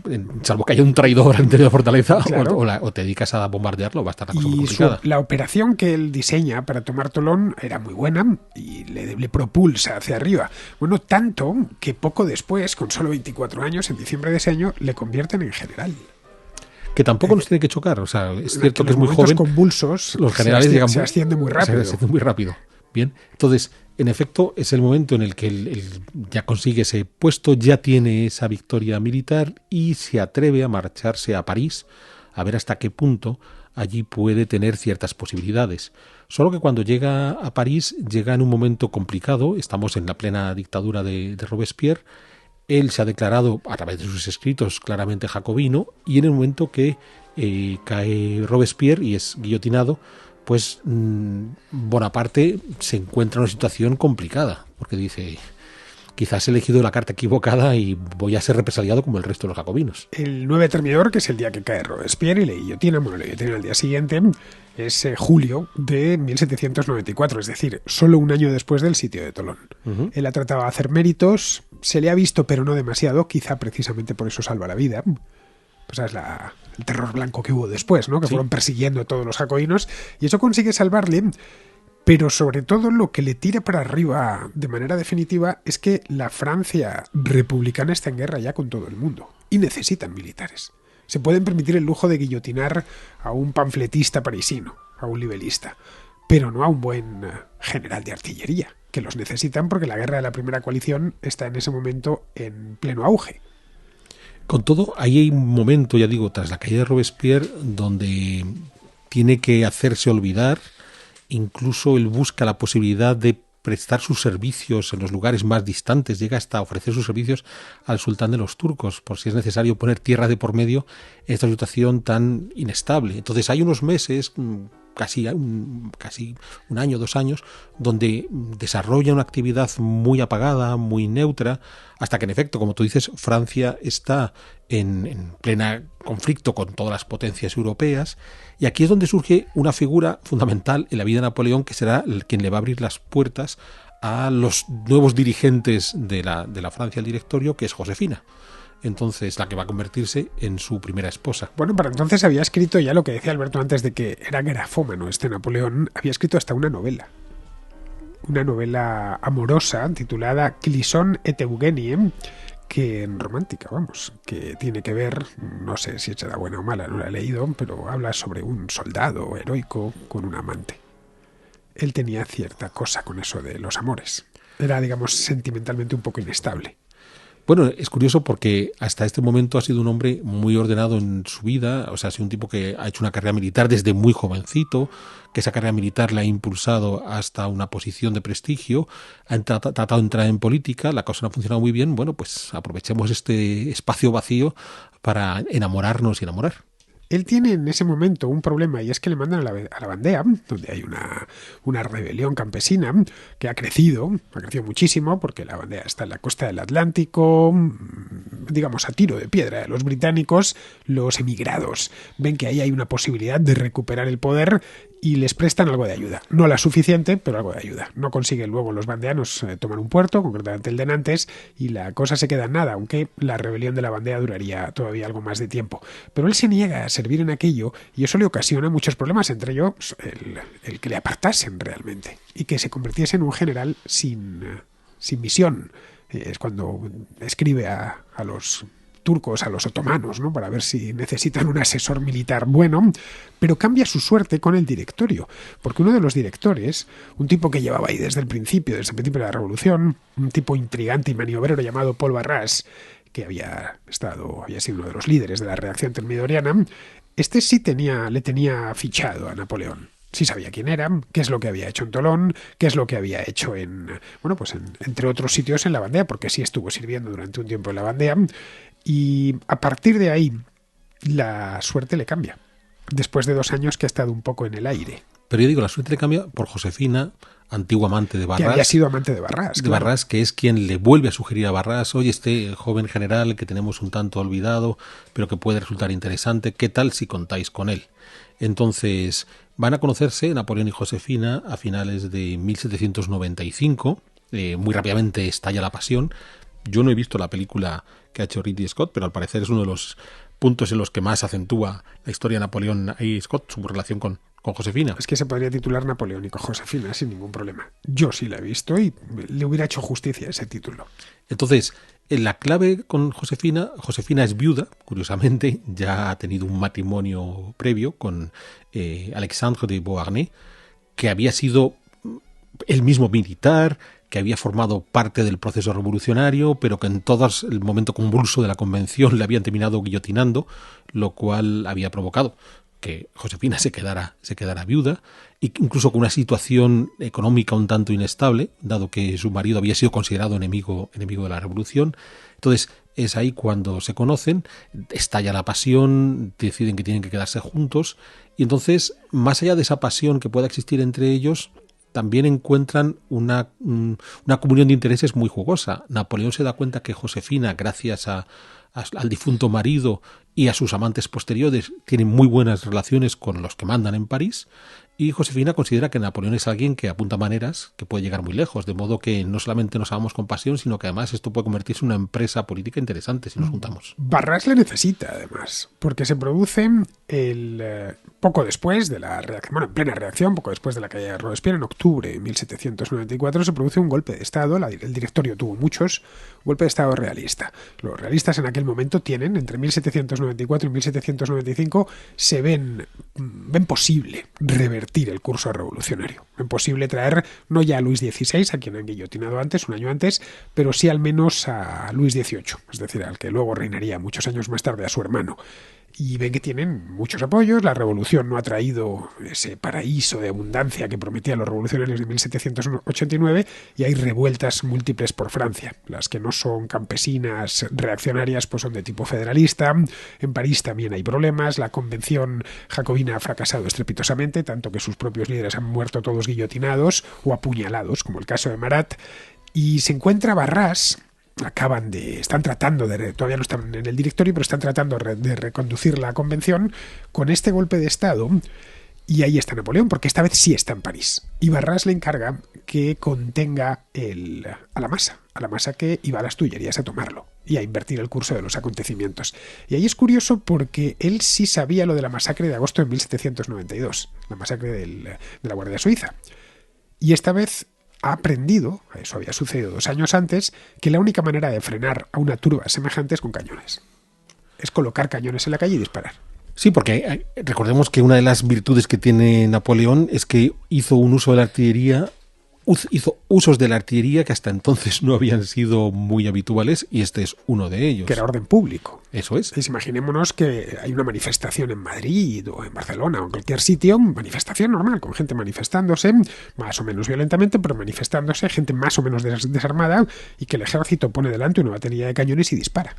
salvo que haya un traidor ante la fortaleza, Claro. o te dedicas a bombardearlo, va a estar la cosa muy Y complicada. la operación que él diseña para tomar Tolón era muy buena y le propulsa hacia arriba. Bueno, tanto que poco después, con solo 24 años, en diciembre de ese año, le convierten en general. Que tampoco nos tiene que chocar, o sea, es cierto que es muy momentos joven. convulsos, Los generales llegan se asciende muy rápido. Se asciende muy rápido. Bien, entonces, en efecto, es el momento en el que él ya consigue ese puesto, ya tiene esa victoria militar y se atreve a marcharse a París a ver hasta qué punto allí puede tener ciertas posibilidades. Solo que cuando llega a París, llega en un momento complicado, estamos en la plena dictadura de Robespierre. Él se ha declarado a través de sus escritos claramente jacobino, y en el momento que cae Robespierre y es guillotinado, pues Bonaparte se encuentra en una situación complicada, porque dice, quizás he elegido la carta equivocada y voy a ser represaliado como el resto de los jacobinos. El 9 termidor, que es el día que cae Robespierre y le guillotinan, bueno, le guillotinan al día siguiente, es julio de 1794, es decir, solo un año después del sitio de Tolón. Él ha tratado de hacer méritos, se le ha visto pero no demasiado, quizá precisamente por eso salva la vida. Pues es el terror blanco que hubo después, ¿no? Que fueron persiguiendo a todos los jacobinos, y eso consigue salvarle. Pero sobre todo lo que le tira para arriba de manera definitiva es que la Francia republicana está en guerra ya con todo el mundo y necesitan militares. Se pueden permitir el lujo de guillotinar a un panfletista parisino, a un libelista, pero no a un buen general de artillería, que los necesitan porque la guerra de la primera coalición está en ese momento en pleno auge. Con todo, ahí hay un momento, ya digo, tras la caída de Robespierre, donde tiene que hacerse olvidar. Incluso él busca la posibilidad de prestar sus servicios en los lugares más distantes, llega hasta ofrecer sus servicios al sultán de los turcos, por si es necesario poner tierra de por medio en esta situación tan inestable. Entonces hay unos meses, casi un año, 2 años, donde desarrolla una actividad muy apagada, muy neutra, hasta que en efecto, como tú dices, Francia está en plena conflicto con todas las potencias europeas, y aquí es donde surge una figura fundamental en la vida de Napoleón, que será quien le va a abrir las puertas a los nuevos dirigentes de la Francia del Directorio, que es Josefina. Entonces, la que va a convertirse en su primera esposa. Bueno, para entonces había escrito ya lo que decía Alberto antes de que era grafómano Napoleón, había escrito hasta una novela amorosa titulada Clisson et Eugénie, que romántica, vamos, que tiene que ver, no sé si será buena o mala, no la he leído, pero habla sobre un soldado heroico con un amante. Él tenía cierta cosa con eso de los amores. Era, digamos, sentimentalmente un poco inestable. Bueno, es curioso porque hasta este momento ha sido un hombre muy ordenado en su vida, o sea, ha sido un tipo que ha hecho una carrera militar desde muy jovencito, que esa carrera militar le ha impulsado hasta una posición de prestigio, ha tratado de entrar en política, la cosa no ha funcionado muy bien. Bueno, pues aprovechemos este espacio vacío para enamorarnos y enamorar. Él tiene en ese momento un problema, y es que le mandan a la Vendée, donde hay una rebelión campesina que ha crecido muchísimo, porque la Vendée está en la costa del Atlántico, digamos a tiro de piedra. Los británicos, los emigrados, ven que ahí hay una posibilidad de recuperar el poder y les prestan algo de ayuda. No la suficiente, pero algo de ayuda. No consiguen luego los vandeanos tomar un puerto, concretamente el de Nantes, y la cosa se queda en nada, aunque la rebelión de la Vendée duraría todavía algo más de tiempo. Pero él se niega a servir en aquello, y eso le ocasiona muchos problemas, entre ellos el que le apartasen realmente, y que se convirtiese en un general sin misión. Es cuando escribe a los turcos, a los otomanos, ¿no?, para ver si necesitan un asesor militar bueno, pero cambia su suerte con el directorio, porque uno de los directores, un tipo que llevaba ahí desde el principio de la revolución, un tipo intrigante y maniobrero llamado Paul Barras, que había sido uno de los líderes de la reacción termidoriana, este sí le tenía fichado a Napoleón. Sí sabía quién era, qué es lo que había hecho en Tolón, qué es lo que había hecho entre otros sitios en la Vendée, porque sí estuvo sirviendo durante un tiempo en la Vendée, y a partir de ahí la suerte le cambia, después de 2 años que ha estado un poco en el aire. Pero yo digo, la suerte le cambia por Josefina, antigua amante de Barras. Que había sido amante de Barras. De claro. Barras, que es quien le vuelve a sugerir a Barras, oye, este joven general que tenemos un tanto olvidado, pero que puede resultar interesante, ¿qué tal si contáis con él? Entonces, van a conocerse Napoleón y Josefina a finales de 1795, muy rápidamente estalla la pasión. Yo no he visto la película ha hecho Ridley Scott, pero al parecer es uno de los puntos en los que más acentúa la historia de Napoleón y Scott, su relación con Josefina. Es que se podría titular Napoleónico Josefina sin ningún problema. Yo sí la he visto y le hubiera hecho justicia a ese título. Entonces, en la clave con Josefina es viuda, curiosamente, ya ha tenido un matrimonio previo con Alexandre de Beauharnais, que había sido el mismo militar, que había formado parte del proceso revolucionario, pero que en todo el momento convulso de la convención le habían terminado guillotinando, lo cual había provocado que Josefina se quedara viuda, e incluso con una situación económica un tanto inestable, dado que su marido había sido considerado enemigo de la revolución. Entonces es ahí cuando se conocen, estalla la pasión, deciden que tienen que quedarse juntos, y entonces, más allá de esa pasión que pueda existir entre ellos, también encuentran una comunión de intereses muy jugosa. Napoleón se da cuenta que Josefina, gracias al difunto marido y a sus amantes posteriores, tienen muy buenas relaciones con los que mandan en París, y Josefina considera que Napoleón es alguien que apunta maneras, que puede llegar muy lejos, de modo que no solamente nos amamos con pasión, sino que además esto puede convertirse en una empresa política interesante si nos juntamos. Barras le necesita, además, porque se produce poco después de la reacción, bueno, en plena reacción, poco después de la caída de Robespierre, en octubre de 1794, se produce un golpe de Estado. El directorio tuvo muchos, golpe de Estado realista. Los realistas en aquel momento tienen, entre 1794 y 1795, ven posible revertir el curso revolucionario. Ven posible traer no ya a Luis XVI, a quien han guillotinado antes, un año antes, pero sí al menos a Luis XVIII, es decir, al que luego reinaría muchos años más tarde, a su hermano. Y ven que tienen muchos apoyos. La revolución no ha traído ese paraíso de abundancia que prometían los revolucionarios de 1789, y hay revueltas múltiples por Francia. Las que no son campesinas reaccionarias pues son de tipo federalista. En París también hay problemas. La convención jacobina ha fracasado estrepitosamente, tanto que sus propios líderes han muerto todos guillotinados o apuñalados, como el caso de Marat. Y se encuentra Barras. Todavía no están en el directorio, pero están tratando de reconducir la convención con este golpe de Estado, y ahí está Napoleón, porque esta vez sí está en París. Y Barras le encarga que contenga a la masa que iba a las Tullerías a tomarlo y a invertir el curso de los acontecimientos. Y ahí es curioso porque él sí sabía lo de la masacre de agosto de 1792, la masacre de la Guardia Suiza. Y esta vez ha aprendido, eso había sucedido 2 años antes, que la única manera de frenar a una turba semejante es con cañones. Es colocar cañones en la calle y disparar. Sí, porque recordemos que una de las virtudes que tiene Napoleón es que hizo usos de la artillería que hasta entonces no habían sido muy habituales, y este es uno de ellos. Que era orden público. Eso es. Entonces, imaginémonos que hay una manifestación en Madrid o en Barcelona o en cualquier sitio, manifestación normal, con gente manifestándose, más o menos violentamente, pero manifestándose, gente más o menos desarmada, y que el ejército pone delante una batería de cañones y dispara.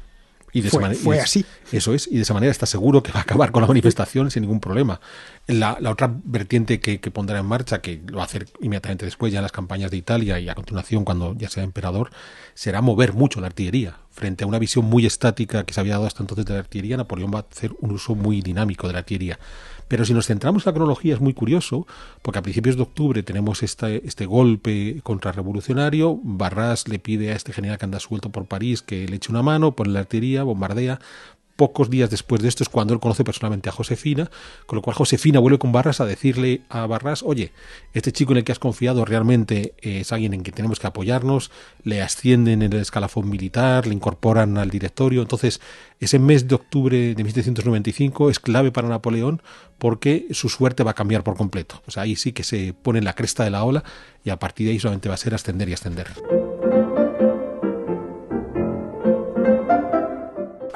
Y fue así. Eso es, y de esa manera está seguro que va a acabar con la manifestación sin ningún problema. La otra vertiente que pondrá en marcha, que lo va a hacer inmediatamente después, ya en las campañas de Italia y a continuación cuando ya sea emperador, será mover mucho la artillería. Frente a una visión muy estática que se había dado hasta entonces de la artillería, Napoleón va a hacer un uso muy dinámico de la artillería. Pero si nos centramos en la cronología es muy curioso, porque a principios de octubre tenemos este golpe contrarrevolucionario. Barras le pide a este general que anda suelto por París que le eche una mano, pone la artillería, bombardea. Pocos días después de esto es cuando él conoce personalmente a Josefina, con lo cual Josefina vuelve con Barras a decirle a Barras: oye, este chico en el que has confiado realmente es alguien en quien tenemos que apoyarnos. Le ascienden en el escalafón militar, le incorporan al directorio. Entonces, ese mes de octubre de 1795 es clave para Napoleón, porque su suerte va a cambiar por completo. O sea, ahí sí que se pone en la cresta de la ola, y a partir de ahí solamente va a ser ascender y ascender.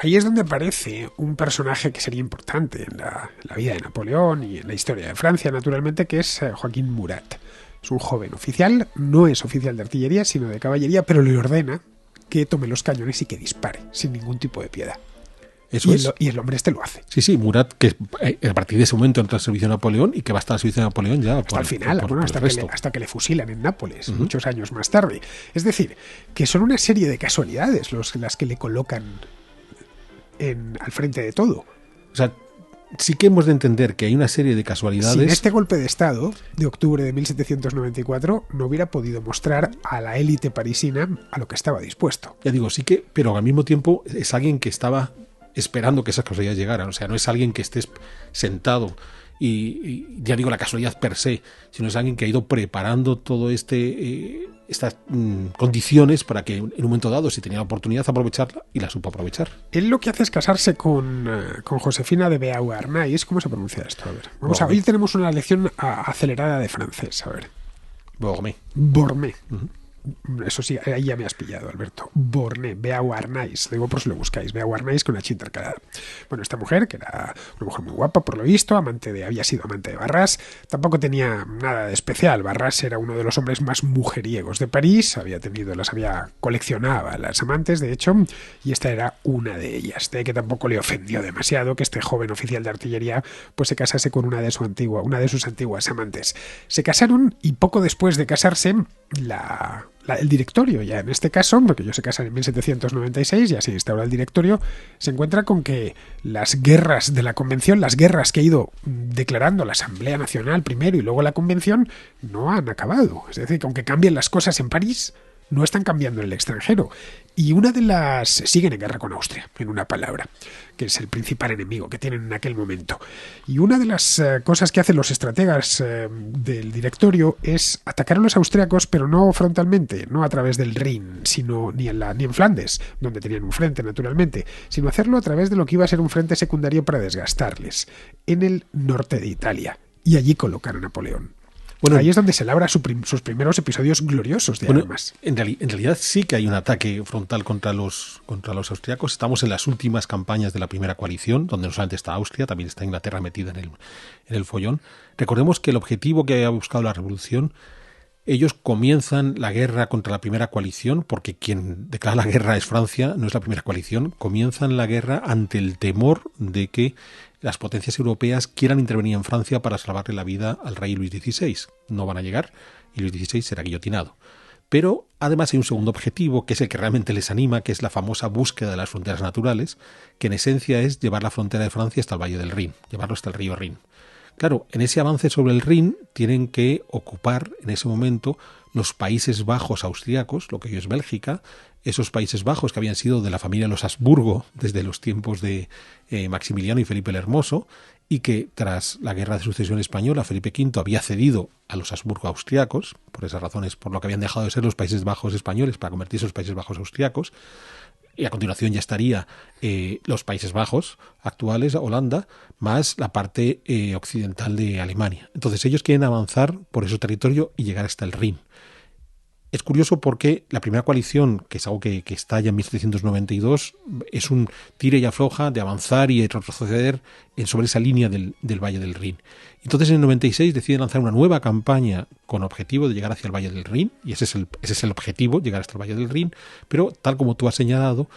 Ahí es donde aparece un personaje que sería importante en la vida de Napoleón y en la historia de Francia, naturalmente, que es Joaquín Murat. Es un joven oficial, no es oficial de artillería, sino de caballería, pero le ordena que tome los cañones y que dispare, sin ningún tipo de piedad. Y el hombre lo hace. Sí, Murat, que a partir de ese momento entra al servicio de Napoleón, y que va a estar al servicio de Napoleón ya hasta el final, hasta que le fusilan en Nápoles, muchos años más tarde. Es decir, que son una serie de casualidades las que le colocan al frente de todo. O sea, sí que hemos de entender que hay una serie de casualidades. Sin este golpe de Estado de octubre de 1794 no hubiera podido mostrar a la élite parisina a lo que estaba dispuesto. Ya digo, sí que, pero al mismo tiempo es alguien que estaba esperando que esas casualidades llegaran. O sea, no es alguien que esté sentado y ya digo la casualidad per se, sino es alguien que ha ido preparando todo estas condiciones para que en un momento dado, si tenía la oportunidad, aprovecharla, y la supo aprovechar. Él lo que hace es casarse con Josefina de Beauharnais. ¿Cómo se pronuncia esto? A ver, hoy tenemos una lección acelerada de francés. A ver. Bormé. Uh-huh. Eso sí, ahí ya me has pillado, Alberto. Borné, Beauharnais. Digo por si lo buscáis. Beauharnais con H intercalada. Bueno, esta mujer, que era una mujer muy guapa, por lo visto, había sido amante de Barras, tampoco tenía nada de especial. Barras era uno de los hombres más mujeriegos de París, coleccionaba las amantes, de hecho, y esta era una de ellas. De que tampoco le ofendió demasiado que este joven oficial de artillería pues se casase con una de sus antiguas amantes. Se casaron y poco después de casarse, el directorio, ya en este caso, porque ellos se casan en 1796, ya se instaura el directorio, se encuentra con que las guerras de la Convención, las guerras que ha ido declarando la Asamblea Nacional primero y luego la Convención, no han acabado. Es decir, que aunque cambien las cosas en París, no están cambiando en el extranjero. Y siguen en guerra con Austria, en una palabra, que es el principal enemigo que tienen en aquel momento. Y una de las cosas que hacen los estrategas del directorio es atacar a los austriacos, pero no frontalmente, no a través del Rin, ni en Flandes, donde tenían un frente naturalmente, sino hacerlo a través de lo que iba a ser un frente secundario para desgastarles, en el norte de Italia. Y allí colocar a Napoleón. Bueno, ahí es donde se labra sus primeros episodios gloriosos de armas. En realidad sí que hay un ataque frontal contra los austriacos. Estamos en las últimas campañas de la primera coalición, donde no solamente está Austria, también está Inglaterra metida en el follón. Recordemos que el objetivo que había buscado la revolución, ellos comienzan la guerra contra la primera coalición, porque quien declara la guerra es Francia, no es la primera coalición. Comienzan la guerra ante el temor de que las potencias europeas quieran intervenir en Francia para salvarle la vida al rey Luis XVI. No van a llegar y Luis XVI será guillotinado. Pero además hay un segundo objetivo, que es el que realmente les anima, que es la famosa búsqueda de las fronteras naturales, que en esencia es llevar la frontera de Francia hasta el Valle del Rin, llevarlo hasta el río Rin. Claro, en ese avance sobre el Rin tienen que ocupar en ese momento los Países Bajos austriacos, lo que hoy es Bélgica, esos Países Bajos que habían sido de la familia de los Habsburgo desde los tiempos de Maximiliano y Felipe el Hermoso, y que tras la Guerra de Sucesión Española Felipe V había cedido a los Habsburgo austriacos, por esas razones por lo que habían dejado de ser los Países Bajos españoles para convertirse en los Países Bajos austriacos, y a continuación ya estaría los Países Bajos actuales, Holanda, más la parte occidental de Alemania. Entonces ellos quieren avanzar por ese territorio y llegar hasta el Rin. Es curioso porque la primera coalición, que es algo que estalla en 1792, es un tire y afloja de avanzar y retroceder sobre esa línea del Valle del Rin. Entonces en el 96 deciden lanzar una nueva campaña con objetivo de llegar hacia el Valle del Rin, y ese es el objetivo, llegar hasta el Valle del Rin, pero tal como tú has señalado,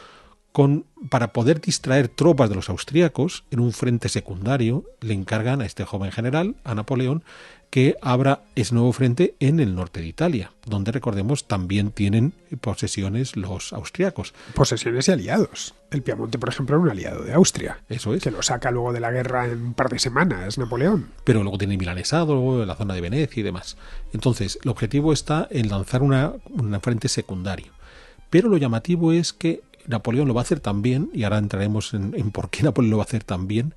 para poder distraer tropas de los austríacos en un frente secundario, le encargan a este joven general, a Napoleón, que abra ese nuevo frente en el norte de Italia, donde, recordemos, también tienen posesiones los austriacos. Posesiones y aliados. El Piamonte, por ejemplo, era un aliado de Austria. Eso es. Que lo saca luego de la guerra en un par de semanas, Napoleón. Pero luego tiene Milanesado, la zona de Venecia y demás. Entonces, el objetivo está en lanzar un frente secundario. Pero lo llamativo es que Napoleón lo va a hacer tan bien, y ahora entraremos en por qué Napoleón lo va a hacer tan bien,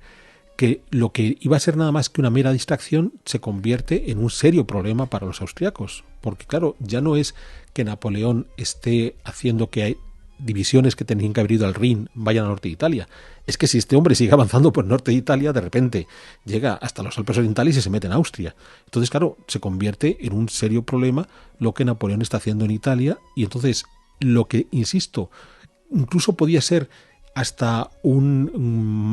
que lo que iba a ser nada más que una mera distracción se convierte en un serio problema para los austriacos. Porque claro, ya no es que Napoleón esté haciendo que hay divisiones que tenían que haber ido al Rin vayan al norte de Italia. Es que si este hombre sigue avanzando por el norte de Italia, de repente llega hasta los Alpes orientales y se mete en Austria. Entonces, claro, se convierte en un serio problema lo que Napoleón está haciendo en Italia, y entonces lo que, insisto, incluso podía ser hasta un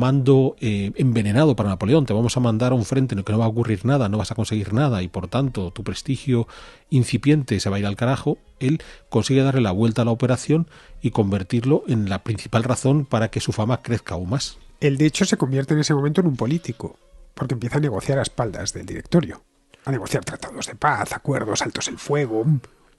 mando envenenado para Napoleón. Te vamos a mandar a un frente en el que no va a ocurrir nada, no vas a conseguir nada, y por tanto tu prestigio incipiente se va a ir al carajo. Él consigue darle la vuelta a la operación y convertirlo en la principal razón para que su fama crezca aún más. Él, de hecho, se convierte en ese momento en un político, porque empieza a negociar a espaldas del directorio, a negociar tratados de paz, acuerdos, altos el fuego.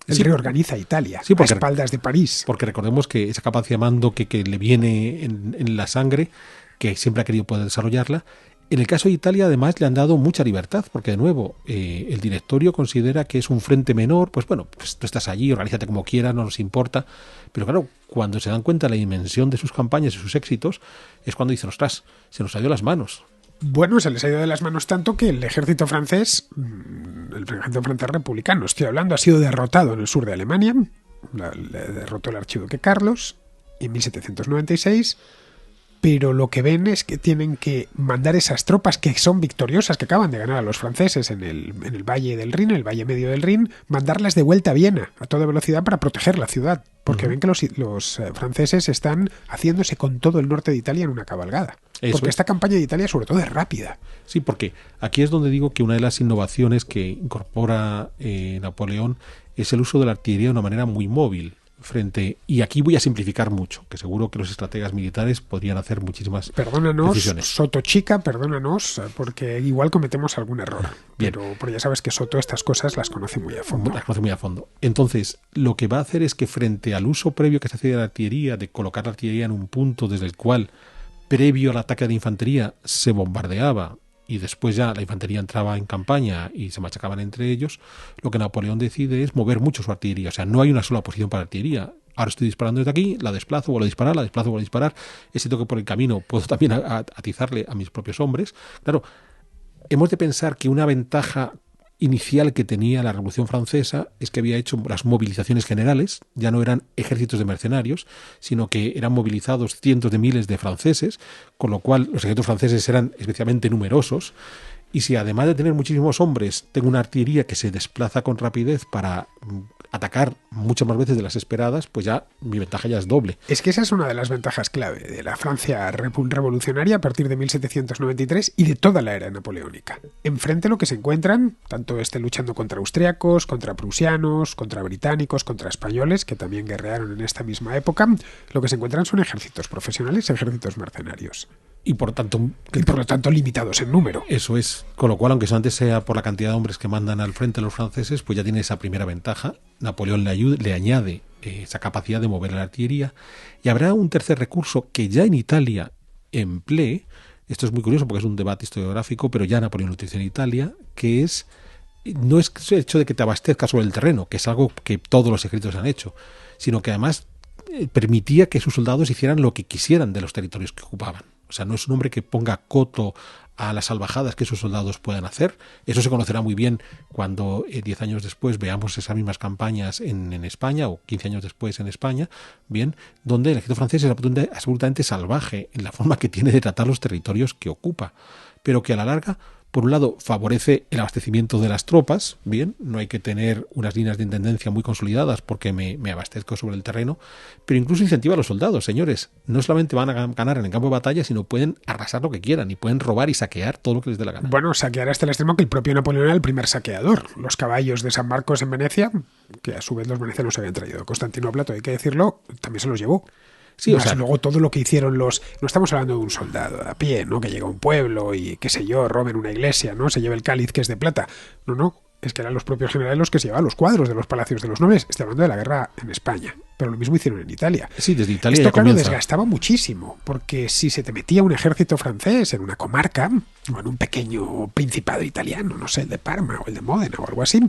Él reorganiza Italia, a espaldas de París. Porque recordemos que esa capacidad de mando que le viene en la sangre, que siempre ha querido poder desarrollarla, En el caso de Italia, además, le han dado mucha libertad, porque de nuevo, el directorio considera que es un frente menor, pues bueno, pues tú estás allí, organízate como quieras, no nos importa. Pero claro, cuando se dan cuenta de la dimensión de sus campañas y sus éxitos, es cuando dicen, ostras, se nos ha ido las manos. Bueno, se les ha ido de las manos tanto que el ejército francés republicano, estoy hablando, ha sido derrotado en el sur de Alemania. Le derrotó el archiduque Carlos en 1796. Pero lo que ven es que tienen que mandar esas tropas que son victoriosas, que acaban de ganar a los franceses en el Valle del Rin, el Valle Medio del Rin, mandarlas de vuelta a Viena a toda velocidad para proteger la ciudad, porque ven que los franceses están haciéndose con todo el norte de Italia en una cabalgada. Porque esta campaña de Italia sobre todo es rápida. Sí, porque aquí es donde digo que una de las innovaciones que incorpora Napoleón es el uso de la artillería de una manera muy móvil. Y aquí voy a simplificar mucho, que seguro que los estrategas militares podrían hacer muchísimas decisiones. Soto Chica, perdónanos, porque igual cometemos algún error. Pero ya sabes que Soto estas cosas las conoce muy a fondo. Las conoce muy a fondo. Entonces, lo que va a hacer es que frente al uso previo que se hace de la artillería, de colocar la artillería en un punto desde el cual, previo al ataque de infantería, se bombardeaba, y después ya la infantería entraba en campaña y se machacaban entre ellos, lo que Napoleón decide es mover mucho su artillería. O sea, no hay una sola posición para artillería. Ahora estoy disparando desde aquí, la desplazo, vuelvo a disparar, la desplazo, vuelvo a disparar. Es cierto que por el camino puedo también atizarle a mis propios hombres. Claro, hemos de pensar que una ventaja inicial que tenía la Revolución Francesa es que había hecho las movilizaciones generales, ya no eran ejércitos de mercenarios, sino que eran movilizados cientos de miles de franceses, con lo cual los ejércitos franceses eran especialmente numerosos, y si además de tener muchísimos hombres, tengo una artillería que se desplaza con rapidez para atacar muchas más veces de las esperadas, pues ya mi ventaja ya es doble. Es que esa es una de las ventajas clave de la Francia revolucionaria a partir de 1793 y de toda la era napoleónica. Enfrente lo que se encuentran, tanto luchando contra austriacos, contra prusianos, contra británicos, contra españoles, que también guerrearon en esta misma época, lo que se encuentran son ejércitos profesionales, ejércitos mercenarios. Y por lo tanto limitados en número. Eso es. Con lo cual, aunque solamente sea por la cantidad de hombres que mandan al frente los franceses, pues ya tiene esa primera ventaja. Napoleón le añade esa capacidad de mover la artillería. Y habrá un tercer recurso que ya en Italia emplee. Esto es muy curioso porque es un debate historiográfico, pero ya Napoleón lo utiliza en Italia, que es no es el hecho de que te abastezca sobre el terreno, que es algo que todos los ejércitos han hecho, sino que además permitía que sus soldados hicieran lo que quisieran de los territorios que ocupaban. O sea, no es un hombre que ponga coto a las salvajadas que sus soldados puedan hacer. Eso se conocerá muy bien cuando 10 años después veamos esas mismas campañas en España, o 15 años después en España, bien, donde el ejército francés es absolutamente salvaje en la forma que tiene de tratar los territorios que ocupa, pero que a la larga, por un lado, favorece el abastecimiento de las tropas, bien, no hay que tener unas líneas de intendencia muy consolidadas porque me abastezco sobre el terreno, pero incluso incentiva a los soldados, señores, no solamente van a ganar en el campo de batalla, sino pueden arrasar lo que quieran y pueden robar y saquear todo lo que les dé la gana. Bueno, saquear hasta el extremo que el propio Napoleón era el primer saqueador. Los caballos de San Marcos en Venecia, que a su vez los venecianos se habían traído de Constantinopla, todo hay que decirlo, también se los llevó. Sí, o sea, luego todo lo que hicieron no estamos hablando de un soldado a pie, ¿no? Que llega a un pueblo y, qué sé yo, roben una iglesia, ¿no? Se lleva el cáliz que es de plata. No, es que eran los propios generales los que se llevaban los cuadros de los palacios de los nobles. Estoy hablando de la guerra en España, pero lo mismo hicieron en Italia. Sí, desde Italia esto, ya comienza. Claro, desgastaba muchísimo, porque si se te metía un ejército francés en una comarca, o en un pequeño principado italiano, no sé, el de Parma o el de Módena o algo así,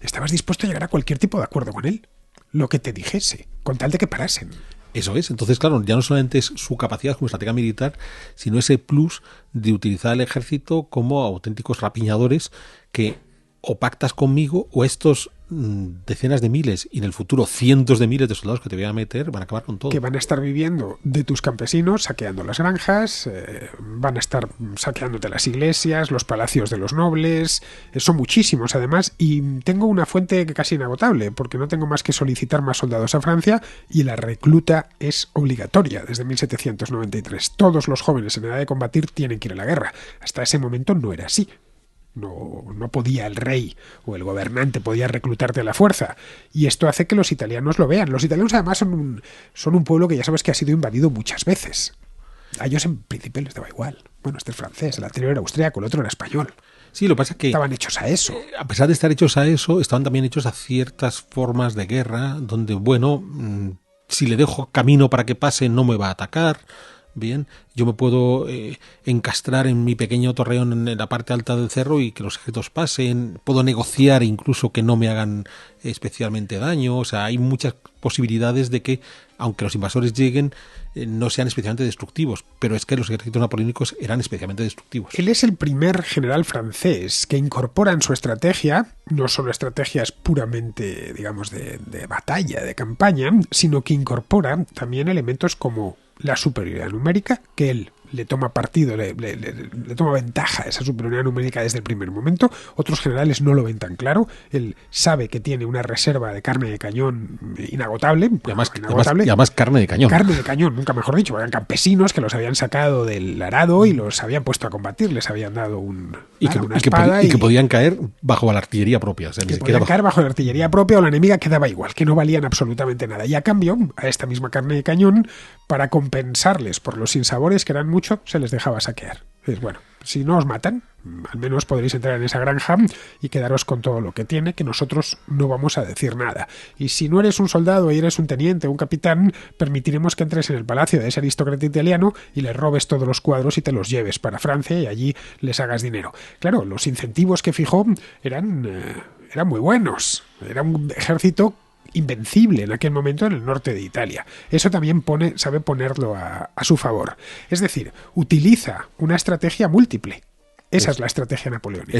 estabas dispuesto a llegar a cualquier tipo de acuerdo con él, lo que te dijese, con tal de que parasen. Eso es. Entonces, claro, ya no solamente es su capacidad como estratega militar, sino ese plus de utilizar el ejército como auténticos rapiñadores que o pactas conmigo o estos decenas de miles y en el futuro cientos de miles de soldados que te voy a meter van a acabar con todo. Que van a estar viviendo de tus campesinos, saqueando las granjas, van a estar saqueándote las iglesias, los palacios de los nobles, son muchísimos además, y tengo una fuente casi inagotable, porque no tengo más que solicitar más soldados a Francia y la recluta es obligatoria desde 1793. Todos los jóvenes en edad de combatir tienen que ir a la guerra. Hasta ese momento no era así. No podía el rey o el gobernante podía reclutarte a la fuerza, y esto hace que los italianos lo vean. Los italianos además son un pueblo que ya sabes que ha sido invadido muchas veces. A ellos en principio les daba igual. Bueno, este es francés, el anterior era austriaco, el otro era español. Sí, lo que pasa es que estaban hechos a eso. A pesar de estar hechos a eso, estaban también hechos a ciertas formas de guerra donde, bueno, si le dejo camino para que pase no me va a atacar. Bien, yo me puedo encastrar en mi pequeño torreón en la parte alta del cerro y que los ejércitos pasen, puedo negociar incluso que no me hagan especialmente daño, o sea, hay muchas posibilidades de que, aunque los invasores lleguen, no sean especialmente destructivos, pero es que los ejércitos napoleónicos eran especialmente destructivos. Él es el primer general francés que incorpora en su estrategia, no solo estrategias puramente, digamos, de batalla, de campaña, sino que incorpora también elementos como la superioridad numérica, que él le toma partido, le toma ventaja a esa superioridad numérica desde el primer momento. Otros generales no lo ven tan claro. Él sabe que tiene una reserva de carne de cañón inagotable. Y además carne de cañón. Carne de cañón, nunca mejor dicho. Eran campesinos que los habían sacado del arado y los habían puesto a combatir. Les habían dado una espada. Y que podían caer bajo la artillería propia. O sea, que podían caer bajo la artillería propia o la enemiga, quedaba igual, que no valían absolutamente nada. Y a cambio, a esta misma carne de cañón, para compensarles por los sinsabores, que eran mucho, se les dejaba saquear. Es bueno, si no os matan, al menos podréis entrar en esa granja y quedaros con todo lo que tiene, que nosotros no vamos a decir nada. Y si no eres un soldado y eres un teniente o un capitán, permitiremos que entres en el palacio de ese aristócrata italiano y le robes todos los cuadros y te los lleves para Francia y allí les hagas dinero. Claro, los incentivos que fijó eran muy buenos. Era un ejército invencible en aquel momento en el norte de Italia. Eso también sabe ponerlo a su favor. Es decir, utiliza una estrategia múltiple. Esa es la estrategia napoleónica.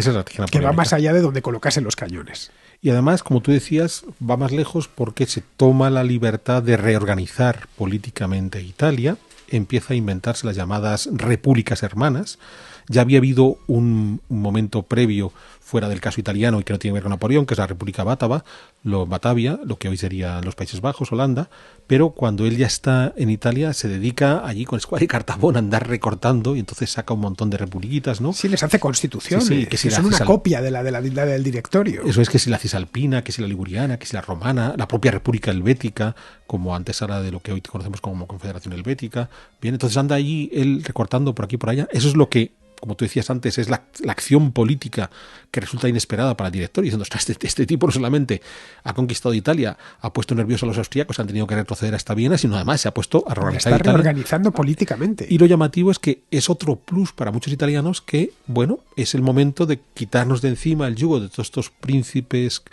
Que va más allá de donde colocase los cañones. Y además, como tú decías, va más lejos porque se toma la libertad de reorganizar políticamente Italia, empieza a inventarse las llamadas repúblicas hermanas. Ya había habido un momento previo fuera del caso italiano y que no tiene que ver con Napoleón, que es la República Batavia, lo que hoy serían los Países Bajos, Holanda, pero cuando él ya está en Italia se dedica allí con escuadra y cartabón a andar recortando y entonces saca un montón de republiquitas, ¿no? Sí, les hace constituciones, que son una copia de la del directorio. Eso es, que si la cisalpina, que si la liguriana, que si la romana, la propia República Helvética, como antesala de lo que hoy conocemos como Confederación Helvética. Bien, entonces anda allí él recortando por aquí y por allá. Eso es lo que, como tú decías antes, es la acción política que resulta inesperada para el director, y diciendo, este tipo no solamente ha conquistado Italia, ha puesto nerviosos a los austríacos, han tenido que retroceder hasta Viena, sino además se ha puesto a reorganizar Italia. Está reorganizando políticamente. Y lo llamativo es que es otro plus para muchos italianos que, bueno, es el momento de quitarnos de encima el yugo de todos estos príncipes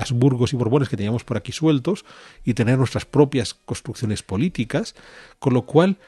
Habsburgos y Borbones que teníamos por aquí sueltos y tener nuestras propias construcciones políticas, con lo cual,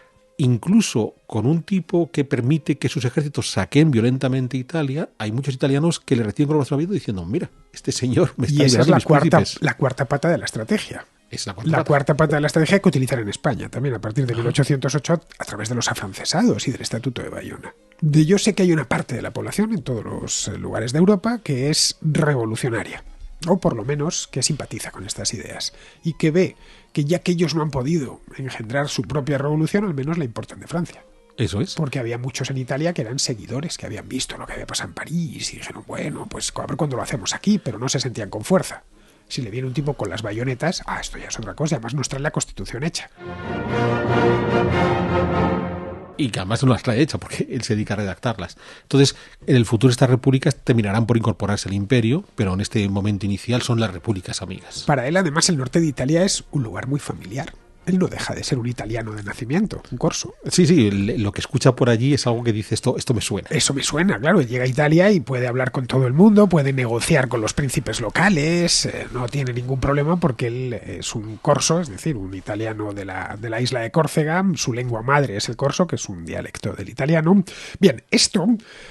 incluso con un tipo que permite que sus ejércitos saquen violentamente Italia, hay muchos italianos que le reciben con los brazos diciendo, mira, este señor me está liberando mis príncipes. Y esa es la cuarta pata de la estrategia. Es la cuarta pata de la estrategia que utilizan en España, también a partir de 1808, a través de los afrancesados y del Estatuto de Bayona. Yo sé que hay una parte de la población en todos los lugares de Europa que es revolucionaria, o por lo menos que simpatiza con estas ideas, y que ve que ya que ellos no han podido engendrar su propia revolución, al menos la importan de Francia. Eso es. Porque había muchos en Italia que eran seguidores, que habían visto lo que había pasado en París y dijeron, bueno, pues a ver cuándo lo hacemos aquí, pero no se sentían con fuerza. Si le viene un tipo con las bayonetas, esto ya es otra cosa, además nos trae la Constitución hecha. Y que además no las trae hecha porque él se dedica a redactarlas. Entonces, en el futuro estas repúblicas terminarán por incorporarse al imperio, pero en este momento inicial son las repúblicas amigas. Para él, además, el norte de Italia es un lugar muy familiar. Él no deja de ser un italiano de nacimiento, un corso. Sí, lo que escucha por allí es algo que dice, esto me suena. Eso me suena, claro. Él llega a Italia y puede hablar con todo el mundo, puede negociar con los príncipes locales, no tiene ningún problema porque él es un corso, es decir, un italiano de la isla de Córcega. Su lengua madre es el corso, que es un dialecto del italiano. Bien, esto,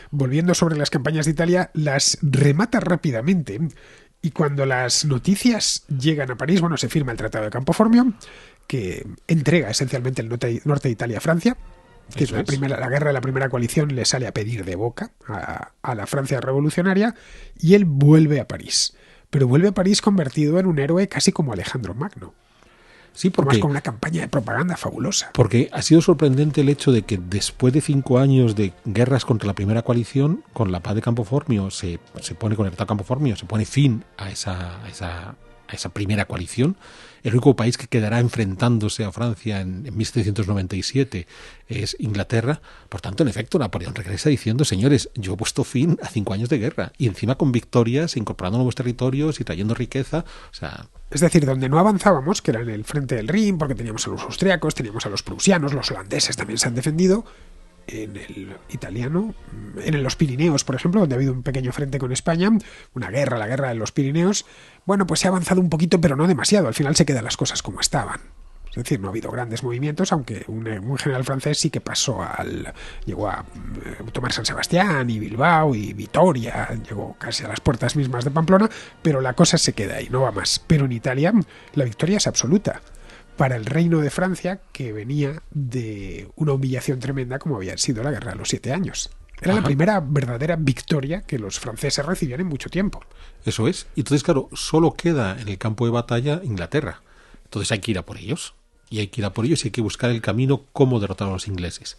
volviendo sobre las campañas de Italia, las remata rápidamente. Y cuando las noticias llegan a París, se firma el Tratado de Campo Formio, que entrega esencialmente el norte de Italia a Francia, que es la guerra de la primera coalición le sale a pedir de boca a la Francia revolucionaria, y él vuelve a París. Pero vuelve a París convertido en un héroe casi como Alejandro Magno. Sí, porque, además con una campaña de propaganda fabulosa. Porque ha sido sorprendente el hecho de que después de 5 años de guerras contra la primera coalición, con la paz de Campo Formio se pone, con el Tratado de Campo Formio, se pone fin a esa a esa primera coalición. El único país que quedará enfrentándose a Francia en 1797 es Inglaterra. Por tanto, en efecto, Napoleón regresa diciendo: señores, yo he puesto fin a 5 años de guerra, y encima con victorias, incorporando nuevos territorios y trayendo riqueza. O sea, es decir, donde no avanzábamos, que era en el frente del Rin, porque teníamos a los austriacos, teníamos a los prusianos, los holandeses también se han defendido, en el italiano, en los Pirineos, por ejemplo, donde ha habido un pequeño frente con España, una guerra, la guerra de los Pirineos, bueno, pues se ha avanzado un poquito, pero no demasiado, al final se quedan las cosas como estaban. Es decir, no ha habido grandes movimientos, aunque un general francés sí que llegó a tomar San Sebastián y Bilbao y Vitoria, llegó casi a las puertas mismas de Pamplona, pero la cosa se queda ahí, no va más. Pero en Italia la victoria es absoluta para el reino de Francia, que venía de una humillación tremenda como había sido la guerra de los 7 años. Era la primera verdadera victoria que los franceses recibían en mucho tiempo. Eso es. Y entonces, claro, solo queda en el campo de batalla Inglaterra. Entonces hay que ir a por ellos. Y hay que ir a por ellos y hay que buscar el camino cómo derrotar a los ingleses.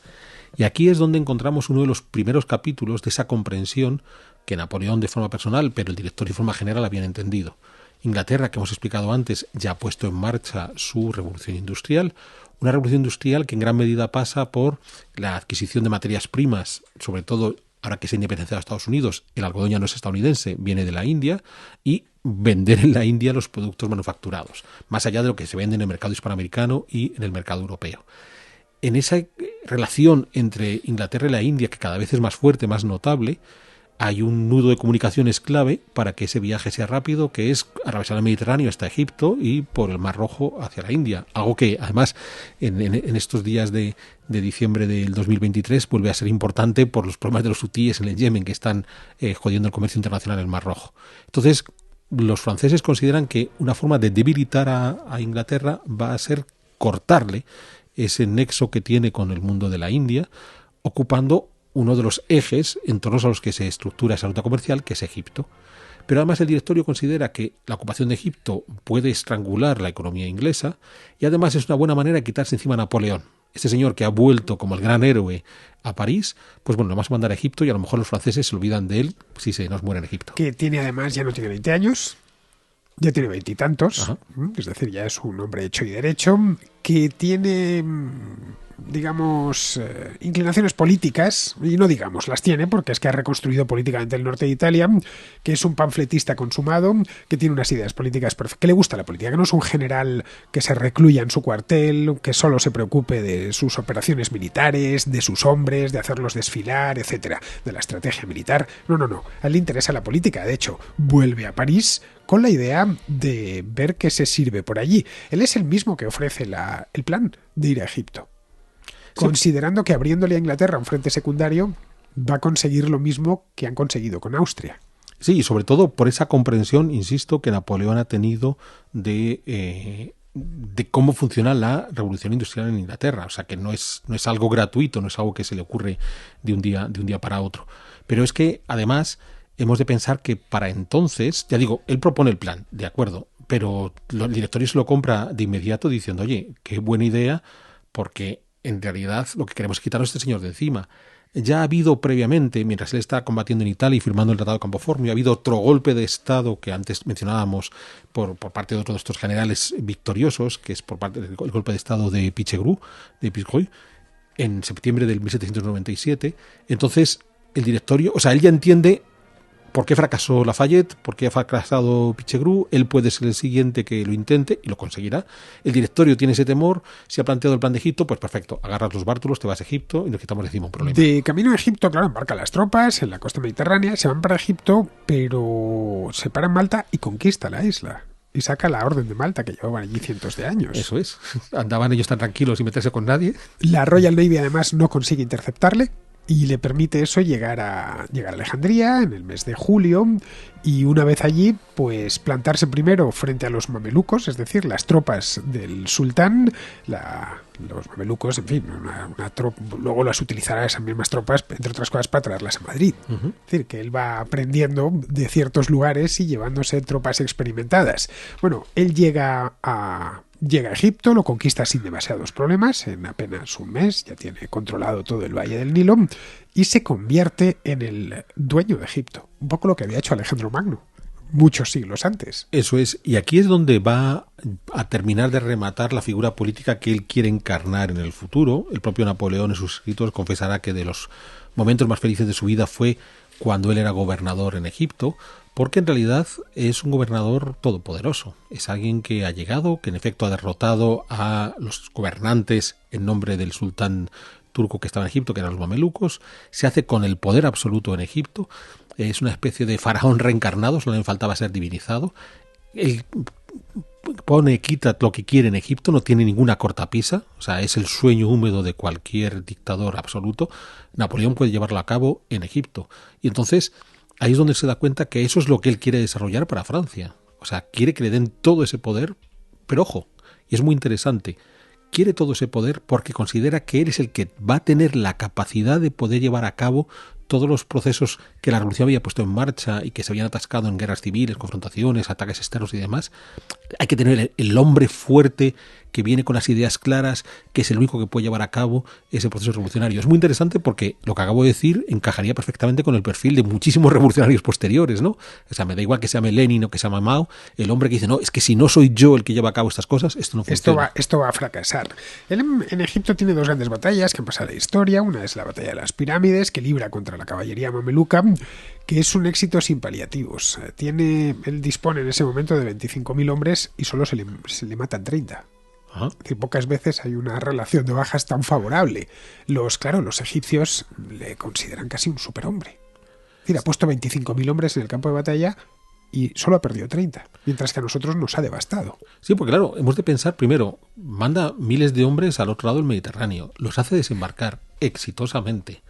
Y aquí es donde encontramos uno de los primeros capítulos de esa comprensión que Napoleón de forma personal, pero el directorio de forma general habían entendido. Inglaterra, que hemos explicado antes, ya ha puesto en marcha su revolución industrial, una revolución industrial que en gran medida pasa por la adquisición de materias primas, sobre todo ahora que se ha independizado Estados Unidos, el algodón ya no es estadounidense, viene de la India, y vender en la India los productos manufacturados, más allá de lo que se vende en el mercado hispanoamericano y en el mercado europeo. En esa relación entre Inglaterra y la India, que cada vez es más fuerte, más notable, hay un nudo de comunicaciones clave para que ese viaje sea rápido, que es atravesar el Mediterráneo hasta Egipto y por el Mar Rojo hacia la India. Algo que, además, en estos días de diciembre del 2023 vuelve a ser importante por los problemas de los hutíes en el Yemen, que están jodiendo el comercio internacional en el Mar Rojo. Entonces, los franceses consideran que una forma de debilitar a Inglaterra va a ser cortarle ese nexo que tiene con el mundo de la India, ocupando uno de los ejes en torno a los que se estructura esa ruta comercial, que es Egipto. Pero además el directorio considera que la ocupación de Egipto puede estrangular la economía inglesa y además es una buena manera de quitarse encima a Napoleón. Este señor que ha vuelto como el gran héroe a París, pues bueno, lo vamos a mandar a Egipto y a lo mejor los franceses se olvidan de él si se nos muere en Egipto. Que tiene además, ya no tiene 20 años, ya tiene 20 y tantos, es decir, ya es un hombre hecho y derecho, que tiene, digamos, inclinaciones políticas, y no digamos, las tiene, porque es que ha reconstruido políticamente el norte de Italia, que es un panfletista consumado, que tiene unas ideas políticas perfectas, que le gusta la política, que no es un general que se recluya en su cuartel, que solo se preocupe de sus operaciones militares, de sus hombres, de hacerlos desfilar, etcétera, de la estrategia militar. No, a él le interesa la política. De hecho, vuelve a París con la idea de ver qué se sirve por allí. Él es el mismo que ofrece el plan de ir a Egipto, considerando que abriéndole a Inglaterra un frente secundario va a conseguir lo mismo que han conseguido con Austria. Sí, y sobre todo por esa comprensión, insisto, que Napoleón ha tenido de cómo funciona la revolución industrial en Inglaterra. O sea, que no es algo gratuito, no es algo que se le ocurre de un día para otro. Pero es que, además, hemos de pensar que para entonces, ya digo, él propone el plan, de acuerdo, pero el directorio se lo compra de inmediato diciendo: oye, qué buena idea, porque en realidad lo que queremos es quitarnos a este señor de encima. Ya ha habido previamente, mientras él está combatiendo en Italia y firmando el Tratado de Campo Formio, ha habido otro golpe de Estado que antes mencionábamos por parte de otro de estos generales victoriosos, que es por parte del golpe de Estado de Pichegru, en septiembre del 1797. Entonces, el directorio, o sea, él ya entiende por qué fracasó Lafayette, por qué ha fracasado Pichegru. Él puede ser el siguiente que lo intente y lo conseguirá. El directorio tiene ese temor. Si ha planteado el plan de Egipto, pues perfecto, agarras los bártulos, te vas a Egipto y nos quitamos encima un problema. De camino a Egipto, claro, embarca las tropas en la costa mediterránea, se van para Egipto, pero se para en Malta y conquista la isla. Y saca la Orden de Malta, que llevaban allí cientos de años. Eso es. Andaban ellos tan tranquilos sin meterse con nadie. La Royal Navy, además, no consigue interceptarle y le permite eso llegar a Alejandría en el mes de julio, y una vez allí, pues plantarse primero frente a los mamelucos, es decir, las tropas del sultán, los mamelucos, en fin, una tropa, luego las utilizará esas mismas tropas, entre otras cosas, para traerlas a Madrid. Es decir, que él va aprendiendo de ciertos lugares y llevándose tropas experimentadas. Bueno, él llega a Egipto, lo conquista sin demasiados problemas, en apenas un mes, ya tiene controlado todo el Valle del Nilo y se convierte en el dueño de Egipto. Un poco lo que había hecho Alejandro Magno. muchos siglos antes. Eso es, y aquí es donde va a terminar de rematar la figura política que él quiere encarnar en el futuro. El propio Napoleón en sus escritos confesará que de los momentos más felices de su vida fue cuando él era gobernador en Egipto, porque en realidad es un gobernador todopoderoso. Es alguien que ha llegado, que en efecto ha derrotado a los gobernantes en nombre del sultán turco que estaba en Egipto, que eran los mamelucos, se hace con el poder absoluto en Egipto, es una especie de faraón reencarnado, solo le faltaba ser divinizado. Él pone, quita lo que quiere en Egipto, no tiene ninguna cortapisa, o sea, es el sueño húmedo de cualquier dictador absoluto. Napoleón puede llevarlo a cabo en Egipto. Y entonces ahí es donde se da cuenta que eso es lo que él quiere desarrollar para Francia. O sea, quiere que le den todo ese poder, pero ojo, y es muy interesante, quiere todo ese poder porque considera que él es el que va a tener la capacidad de poder llevar a cabo todos los procesos que la revolución había puesto en marcha y que se habían atascado en guerras civiles, confrontaciones, ataques externos y demás. Hay que tener el hombre fuerte que viene con las ideas claras, que es el único que puede llevar a cabo ese proceso revolucionario. Es muy interesante porque lo que acabo de decir encajaría perfectamente con el perfil de muchísimos revolucionarios posteriores, ¿no? O sea, me da igual que se llame Lenin o que se llame Mao, el hombre que dice, no, es que si no soy yo el que lleva a cabo estas cosas, esto no funciona. Esto va a fracasar. Él en Egipto tiene dos grandes batallas que han pasado a la historia. Una es la batalla de las pirámides, que libra contra la caballería mameluca, que es un éxito sin paliativos. Él dispone en ese momento de 25.000 hombres y solo se le matan 30. Ajá. Que pocas veces hay una relación de bajas tan favorable. Los egipcios le consideran casi un superhombre. Es decir, ha puesto 25.000 hombres en el campo de batalla y solo ha perdido 30, mientras que a nosotros nos ha devastado. Sí, porque claro, hemos de pensar primero, manda miles de hombres al otro lado del Mediterráneo, los hace desembarcar exitosamente.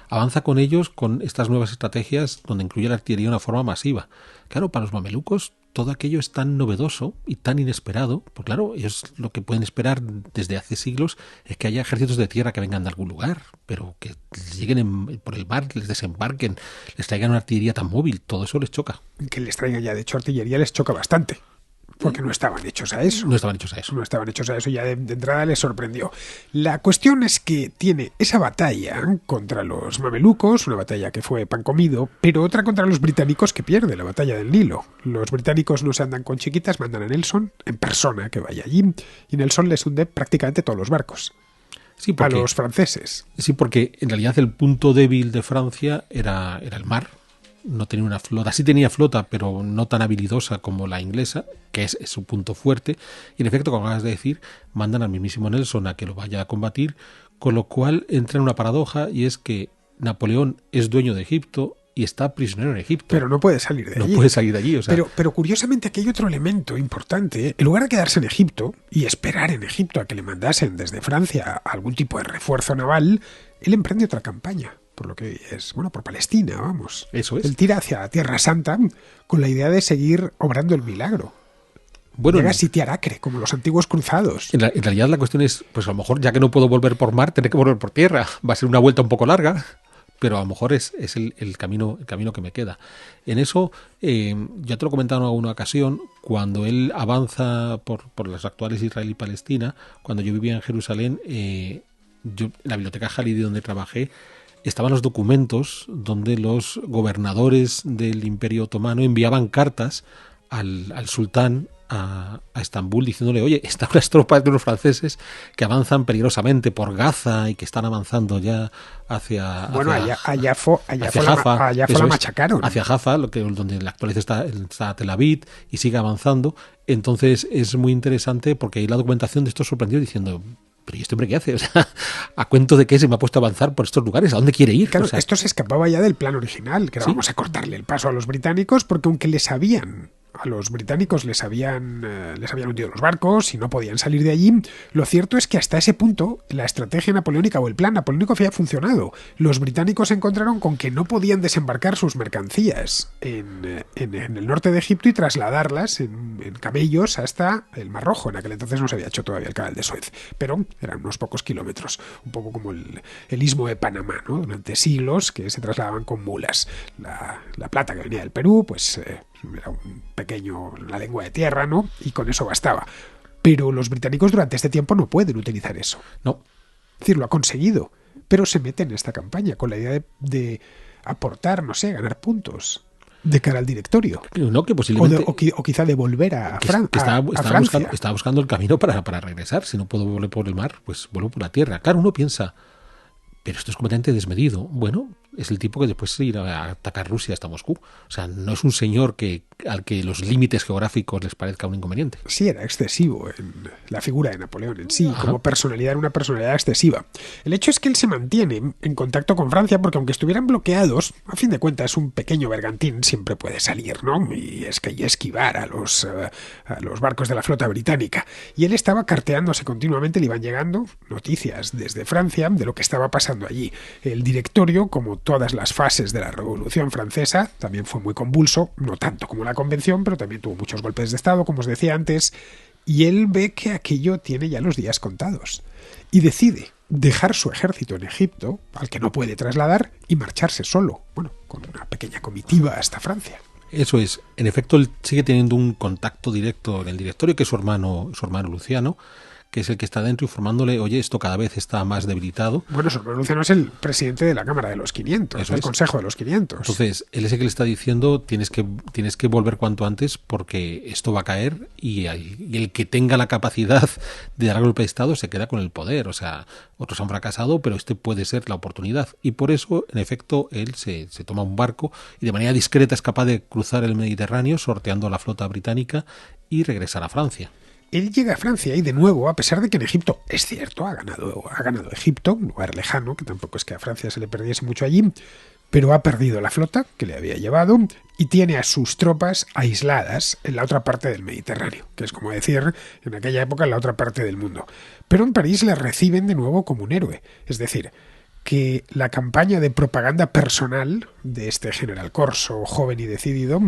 Avanza con ellos con estas nuevas estrategias donde incluye la artillería de una forma masiva. Claro, para los mamelucos todo aquello es tan novedoso y tan inesperado, pues claro, ellos lo que pueden esperar desde hace siglos es que haya ejércitos de tierra que vengan de algún lugar, pero que lleguen por el mar, les desembarquen, les traigan una artillería tan móvil, todo eso les choca. Que les traigan ya, de hecho, artillería les choca bastante. Porque no estaban hechos a eso. No estaban hechos a eso. No estaban hechos a eso, ya de entrada les sorprendió. La cuestión es que tiene esa batalla contra los mamelucos, una batalla que fue pan comido, pero otra contra los británicos que pierde, la batalla del Nilo. Los británicos no se andan con chiquitas, mandan a Nelson en persona que vaya allí, y Nelson les hunde prácticamente todos los barcos. Sí, porque, a los franceses. Sí, porque en realidad el punto débil de Francia era el mar. No tenía una flota, sí tenía flota, pero no tan habilidosa como la inglesa, que es su punto fuerte, y en efecto, como acabas de decir, mandan al mismísimo Nelson a que lo vaya a combatir, con lo cual entra en una paradoja, y es que Napoleón es dueño de Egipto y está prisionero en Egipto. Pero no puede salir de allí. No puede salir de allí, o sea. Pero curiosamente aquí hay otro elemento importante. En lugar de quedarse en Egipto y esperar en Egipto a que le mandasen desde Francia algún tipo de refuerzo naval, él emprende otra campaña. Por lo que es, por Palestina, vamos. Eso es. Él tira hacia Tierra Santa con la idea de seguir obrando el milagro. Bueno, llega a sitiar Acre, como los antiguos cruzados. En realidad la cuestión es, pues a lo mejor ya que no puedo volver por mar, tendré que volver por tierra. Va a ser una vuelta un poco larga, pero a lo mejor es el camino que me queda. En eso, ya te lo he comentado en alguna ocasión, cuando él avanza por las actuales Israel y Palestina, cuando yo vivía en Jerusalén, yo en la biblioteca Halidi donde trabajé, estaban los documentos donde los gobernadores del Imperio Otomano enviaban cartas al sultán a Estambul diciéndole, oye, están unas tropas de los franceses que avanzan peligrosamente por Gaza y que están avanzando ya hacia allá fue la machacaron. Hacia Jaffa, donde en la actualidad está Tel Aviv, y sigue avanzando. Entonces es muy interesante porque ahí la documentación de esto sorprendió diciendo, pero ¿y este hombre qué hace? O sea, ¿a cuento de qué se me ha puesto a avanzar por estos lugares? ¿A dónde quiere ir? Claro, o sea, esto se escapaba ya del plan original, que era, vamos a cortarle el paso a los británicos, porque aunque a los británicos les habían hundido los barcos y no podían salir de allí, lo cierto es que hasta ese punto la estrategia napoleónica o el plan napoleónico había funcionado. Los británicos se encontraron con que no podían desembarcar sus mercancías en el norte de Egipto y trasladarlas en camellos hasta el Mar Rojo. En aquel entonces no se había hecho todavía el canal de Suez, pero eran unos pocos kilómetros, un poco como el istmo de Panamá, ¿no? Durante siglos que se trasladaban con mulas. La plata que venía del Perú, pues era la lengua de tierra, ¿no? Y con eso bastaba. Pero los británicos durante este tiempo no pueden utilizar eso. No. Es decir, lo ha conseguido, pero se mete en esta campaña con la idea de aportar, no sé, ganar puntos. de cara al directorio. No, que posiblemente... O quizá de volver a Francia. Estaba buscando el camino para regresar. Si no puedo volver por el mar, pues vuelvo por la tierra. Claro, uno piensa, pero esto es completamente desmedido. Bueno, es el tipo que después se irá a atacar Rusia hasta Moscú. O sea, no es un señor al que los límites geográficos les parezca un inconveniente. Sí, era excesivo en la figura de Napoleón en sí. Como personalidad, era una personalidad excesiva. El hecho es que él se mantiene en contacto con Francia porque aunque estuvieran bloqueados, a fin de cuentas un pequeño bergantín siempre puede salir, ¿no? Y esquivar a los barcos de la flota británica. Y él estaba carteándose continuamente, le iban llegando noticias desde Francia de lo que estaba pasando allí. El directorio, como todas las fases de la Revolución Francesa, también fue muy convulso, no tanto como la Convención, pero también tuvo muchos golpes de Estado, como os decía antes, y él ve que aquello tiene ya los días contados y decide dejar su ejército en Egipto, al que no puede trasladar, y marcharse solo, bueno, con una pequeña comitiva hasta Francia. Eso es. En efecto, él sigue teniendo un contacto directo en el directorio, que es su hermano Luciano, que es el que está dentro informándole, oye, esto cada vez está más debilitado. Bueno, su hermano Luciano es el presidente de la Cámara de los 500, Eso del es. Consejo de los 500. Entonces, él es el que le está diciendo, tienes que volver cuanto antes porque esto va a caer y el que tenga la capacidad de dar golpe de Estado se queda con el poder. O sea, otros han fracasado, pero este puede ser la oportunidad. Y por eso, en efecto, él se toma un barco y de manera discreta es capaz de cruzar el Mediterráneo sorteando la flota británica y regresar a Francia. Él llega a Francia y de nuevo, a pesar de que en Egipto, es cierto, ha ganado Egipto, un lugar lejano, que tampoco es que a Francia se le perdiese mucho allí, pero ha perdido la flota que le había llevado y tiene a sus tropas aisladas en la otra parte del Mediterráneo, que es como decir, en aquella época, en la otra parte del mundo. Pero en París le reciben de nuevo como un héroe, es decir, que la campaña de propaganda personal de este general corso, joven y decidido,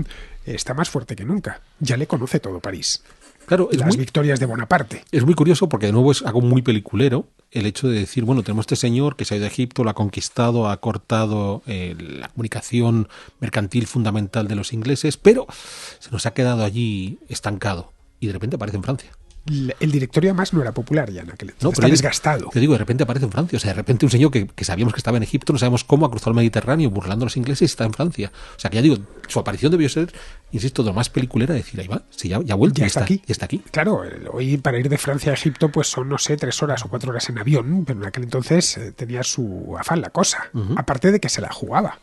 está más fuerte que nunca. Ya le conoce todo París. Claro, Las victorias de Bonaparte. Es muy curioso porque de nuevo es algo muy peliculero el hecho de decir, bueno, tenemos este señor que se ha ido a Egipto, lo ha conquistado, ha cortado la comunicación mercantil fundamental de los ingleses, pero se nos ha quedado allí estancado y de repente aparece en Francia. El directorio además no era popular ya en aquel entonces, No, está desgastado. Te digo, de repente aparece en Francia. O sea, de repente un señor que sabíamos que estaba en Egipto, no sabemos cómo, ha cruzado el Mediterráneo burlando a los ingleses y está en Francia. O sea, que ya digo, su aparición debió ser, insisto, de lo más peliculera, decir, ahí va, sí, ya ha vuelto, ya está aquí. Ya está aquí. Claro, hoy para ir de Francia a Egipto pues son, no sé, 3 horas o 4 horas en avión, pero en aquel entonces tenía su afán la cosa. Aparte de que se la jugaba.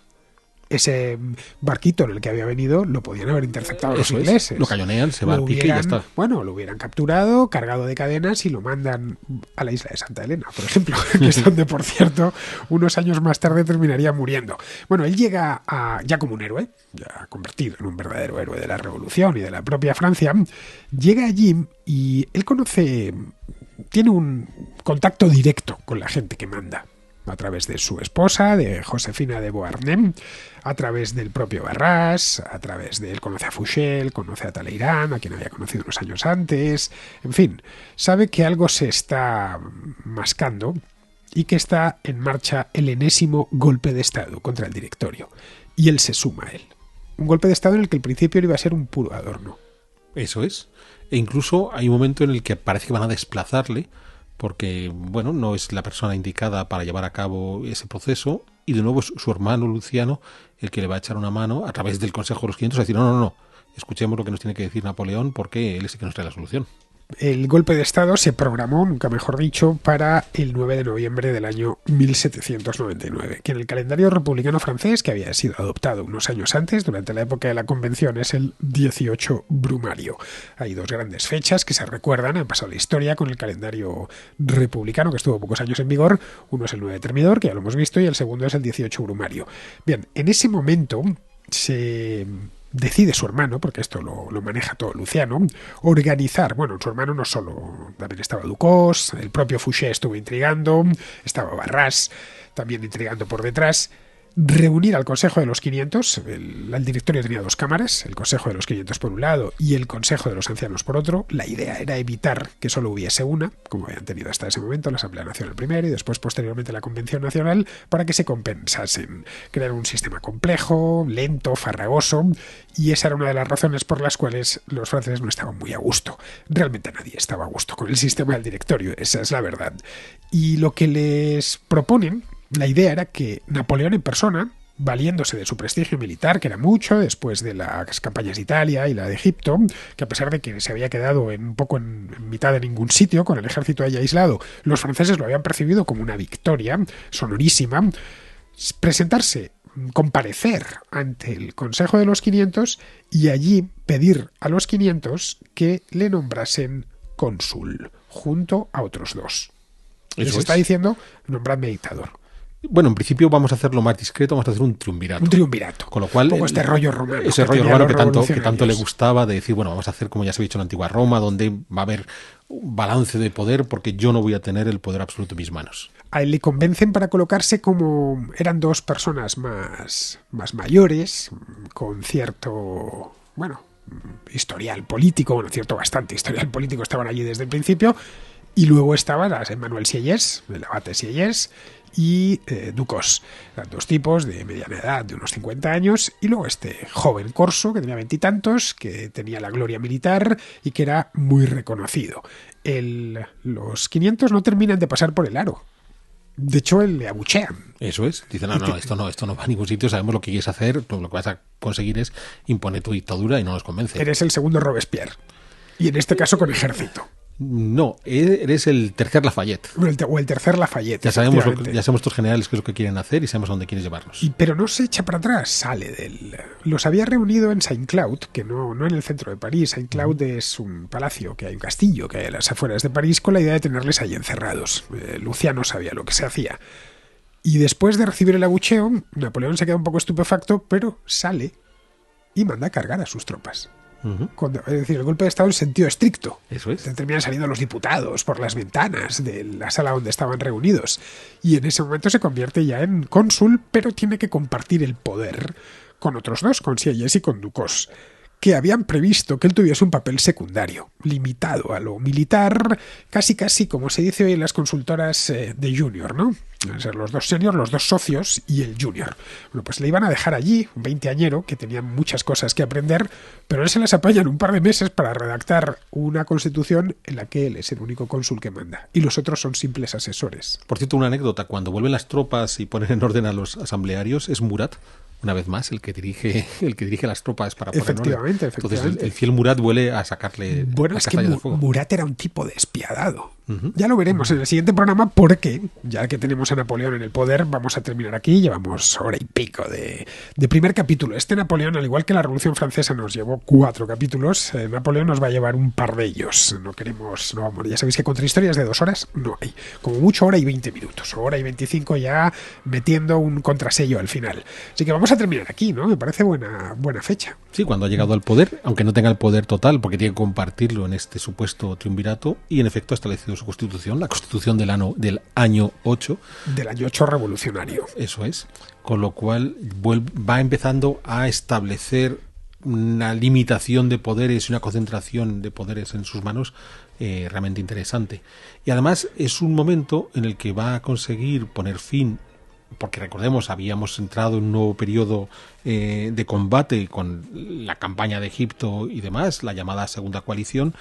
Ese barquito en el que había venido lo podían haber interceptado los ingleses. Lo cañonean, se va al pique y ya está. Bueno, lo hubieran capturado, cargado de cadenas y lo mandan a la isla de Santa Elena, por ejemplo, que es donde, por cierto, unos años más tarde terminaría muriendo. Bueno, él llega ya como un héroe, ya convertido en un verdadero héroe de la Revolución y de la propia Francia, llega allí y él tiene un contacto directo con la gente que manda, a través de su esposa, de Josefina de Beauharnais, a través del propio Barras, a través de él conoce a Fouché, conoce a Talleyrand, a quien había conocido unos años antes, en fin, sabe que algo se está mascando y que está en marcha el enésimo golpe de Estado contra el directorio, y él se suma a él. Un golpe de Estado en el que al principio iba a ser un puro adorno. Eso es. E incluso hay un momento en el que parece que van a desplazarle porque, bueno, no es la persona indicada para llevar a cabo ese proceso, y de nuevo es su hermano Luciano el que le va a echar una mano a través del Consejo de los 500 a decir, no, escuchemos lo que nos tiene que decir Napoleón porque él es el que nos trae la solución. El golpe de Estado se programó, nunca mejor dicho, para el 9 de noviembre del año 1799, que en el calendario republicano francés, que había sido adoptado unos años antes, durante la época de la Convención, es el 18 Brumario. Hay 2 grandes fechas que se recuerdan, han pasado la historia con el calendario republicano, que estuvo pocos años en vigor. Uno es el 9 Termidor, que ya lo hemos visto, y el segundo es el 18 Brumario. Bien, en ese momento se decide su hermano, porque esto lo maneja todo Luciano, organizar, bueno, su hermano no solo, también estaba Ducos, el propio Fouché estuvo intrigando, estaba Barras también intrigando por detrás, reunir al Consejo de los 500, el directorio tenía 2 cámaras, el Consejo de los 500 por un lado y el Consejo de los Ancianos por otro. La idea era evitar que solo hubiese una, como habían tenido hasta ese momento la Asamblea Nacional primero y después posteriormente la Convención Nacional, para que se compensasen. Crear un sistema complejo, lento, farragoso, y esa era una de las razones por las cuales los franceses no estaban muy a gusto. Realmente nadie estaba a gusto con el sistema del directorio, esa es la verdad. Y lo que les proponen, la idea era que Napoleón en persona valiéndose de su prestigio militar, que era mucho, después de las campañas de Italia y la de Egipto, que a pesar de que se había quedado un poco en mitad de ningún sitio, con el ejército ahí aislado, los franceses lo habían percibido como una victoria sonorísima, presentarse, comparecer ante el Consejo de los 500 y allí pedir a los 500 que le nombrasen cónsul, junto a otros dos. Les está diciendo, nombradme dictador. Bueno, en principio vamos a hacerlo más discreto, vamos a hacer un triunvirato. Un triunvirato. Con lo cual, como este rollo romano. Ese rollo romano que tanto le gustaba, de decir, bueno, vamos a hacer como ya se ha dicho en la antigua Roma, donde va a haber un balance de poder porque yo no voy a tener el poder absoluto en mis manos. A él le convencen para colocarse como eran dos personas más mayores, con cierto, historial político, cierto bastante historial político, estaban allí desde el principio. Y luego estaban Emmanuel Sieyès, el abate Sieyès, y Ducos. Eran dos tipos de mediana edad, de unos 50 años, y luego este joven corso, que tenía 20 y tantos, que tenía la gloria militar y que era muy reconocido. Los 500 no terminan de pasar por el aro. De hecho, le abuchean. Eso es. Dicen, esto no va a ningún sitio, sabemos lo que quieres hacer, tú lo que vas a conseguir es imponer tu dictadura y no nos convence. Eres el segundo Robespierre. Y en este caso con ejército. No, eres el tercer Lafayette. O el tercer Lafayette. Ya sabemos estos generales qué es lo que quieren hacer y sabemos a dónde quieren llevarnos. Pero no se echa para atrás, sale del... Los había reunido en Saint-Cloud, que no en el centro de París. Saint-Cloud es un palacio, que hay un castillo que hay a las afueras de París, con la idea de tenerles ahí encerrados. Luciano sabía lo que se hacía. Y después de recibir el abucheo, Napoleón se queda un poco estupefacto, pero sale y manda a cargar a sus tropas. Es decir, el golpe de Estado en sentido estricto. Eso es. Terminan saliendo los diputados por las ventanas de la sala donde estaban reunidos. Y en ese momento se convierte ya en cónsul, pero tiene que compartir el poder con otros dos, con Sieyès y con Ducos, que habían previsto que él tuviese un papel secundario, limitado a lo militar, casi como se dice hoy en las consultoras de junior, ¿no? O sea, los dos seniors, los dos socios y el junior. Bueno, pues le iban a dejar allí, un veinteañero, que tenía muchas cosas que aprender, pero él se las apaña en un par de meses para redactar una constitución en la que él es el único cónsul que manda, y los otros son simples asesores. Por cierto, una anécdota, cuando vuelven las tropas y ponen en orden a los asamblearios, es Murat, una vez más, el que dirige las tropas para poner efectivamente. Entonces el fiel Murat vuelve a sacarle Bueno, es que de fuego. Murat era un tipo despiadado. Ya lo veremos en el siguiente programa, porque ya que tenemos a Napoleón en el poder, vamos a terminar aquí. Llevamos hora y pico de primer capítulo. Este Napoleón, al igual que la Revolución Francesa nos llevó 4 capítulos, Napoleón nos va a llevar un par de ellos. Ya sabéis que contrahistorias de 2 horas no hay. Como mucho hora y 20 minutos, o hora y 25 ya metiendo un contrasello al final. Así que vamos a terminar aquí, ¿no? Me parece buena fecha. Sí, cuando ha llegado al poder, aunque no tenga el poder total, porque tiene que compartirlo en este supuesto triunvirato, y en efecto ha establecido su constitución, la constitución del año 8. Del año 8 revolucionario. Eso es. Con lo cual va empezando a establecer una limitación de poderes y una concentración de poderes en sus manos realmente interesante. Y además es un momento en el que va a conseguir poner fin, porque recordemos, habíamos entrado en un nuevo periodo de combate con la campaña de Egipto y demás, la llamada Segunda Coalición,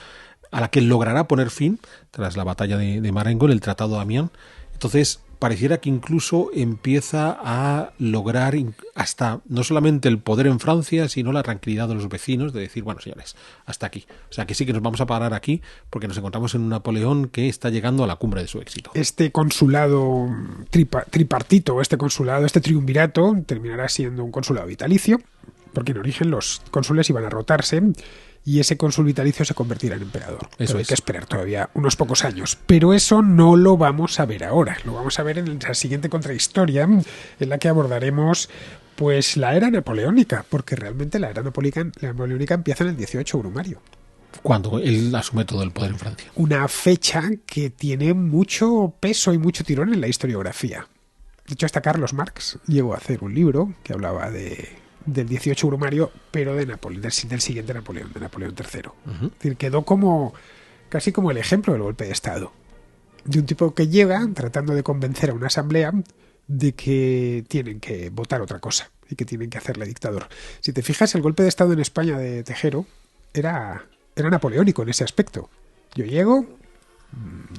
a la que logrará poner fin tras la batalla de Marengo en el Tratado de Amiens. Entonces pareciera que incluso empieza a lograr hasta no solamente el poder en Francia, sino la tranquilidad de los vecinos, de decir, bueno, señores, hasta aquí. O sea que sí que nos vamos a parar aquí, porque nos encontramos en un Napoleón que está llegando a la cumbre de su éxito. Este consulado tripartito, este triunvirato, terminará siendo un consulado vitalicio, porque en origen los cónsules iban a rotarse, y ese cónsul vitalicio se convertirá en emperador. Eso hay que esperar todavía unos pocos años. Pero eso no lo vamos a ver ahora. Lo vamos a ver en la siguiente contrahistoria, en la que abordaremos pues la era napoleónica, porque realmente la era napoleónica empieza en el 18 Brumario. Cuando él asume todo el poder en Francia. Una fecha que tiene mucho peso y mucho tirón en la historiografía. De hecho, hasta Carlos Marx llegó a hacer un libro que hablaba del 18 Brumario, pero de Napoleón, del siguiente Napoleón, de Napoleón III. Es decir, quedó casi como el ejemplo del golpe de Estado. De un tipo que llega tratando de convencer a una asamblea de que tienen que votar otra cosa y que tienen que hacerle dictador. Si te fijas, el golpe de Estado en España de Tejero era napoleónico en ese aspecto. Yo llego,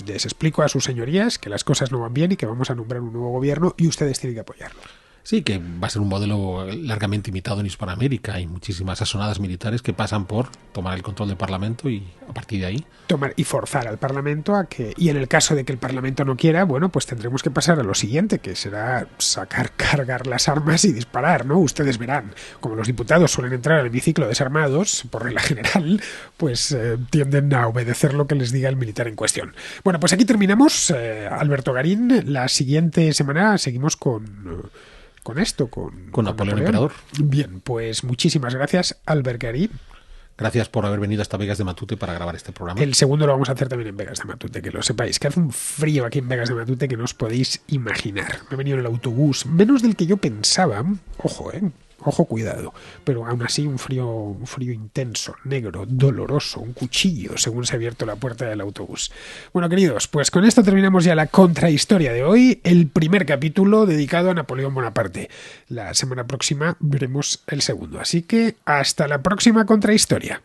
les explico a sus señorías que las cosas no van bien y que vamos a nombrar un nuevo gobierno y ustedes tienen que apoyarlo. Sí, que va a ser un modelo largamente imitado en Hispanoamérica. Hay muchísimas asonadas militares que pasan por tomar el control del Parlamento y a partir de ahí... tomar y forzar al Parlamento a que... Y en el caso de que el Parlamento no quiera, bueno, pues tendremos que pasar a lo siguiente, que será cargar las armas y disparar, ¿no? Ustedes verán, como los diputados suelen entrar al hemiciclo desarmados, por regla general, pues tienden a obedecer lo que les diga el militar en cuestión. Bueno, pues aquí terminamos, Alberto Garín. La siguiente semana seguimos con Napoleón Emperador. Bien, pues muchísimas gracias, Albert Garín. Gracias por haber venido hasta Vegas de Matute para grabar este programa. El segundo lo vamos a hacer también en Vegas de Matute, que lo sepáis, que hace un frío aquí en Vegas de Matute que no os podéis imaginar. Me he venido en el autobús, menos del que yo pensaba. Ojo, cuidado. Pero aún así un frío intenso, negro, doloroso, un cuchillo según se ha abierto la puerta del autobús. Bueno, queridos, pues con esto terminamos ya la contrahistoria de hoy, el primer capítulo dedicado a Napoleón Bonaparte. La semana próxima veremos el segundo. Así que hasta la próxima contrahistoria.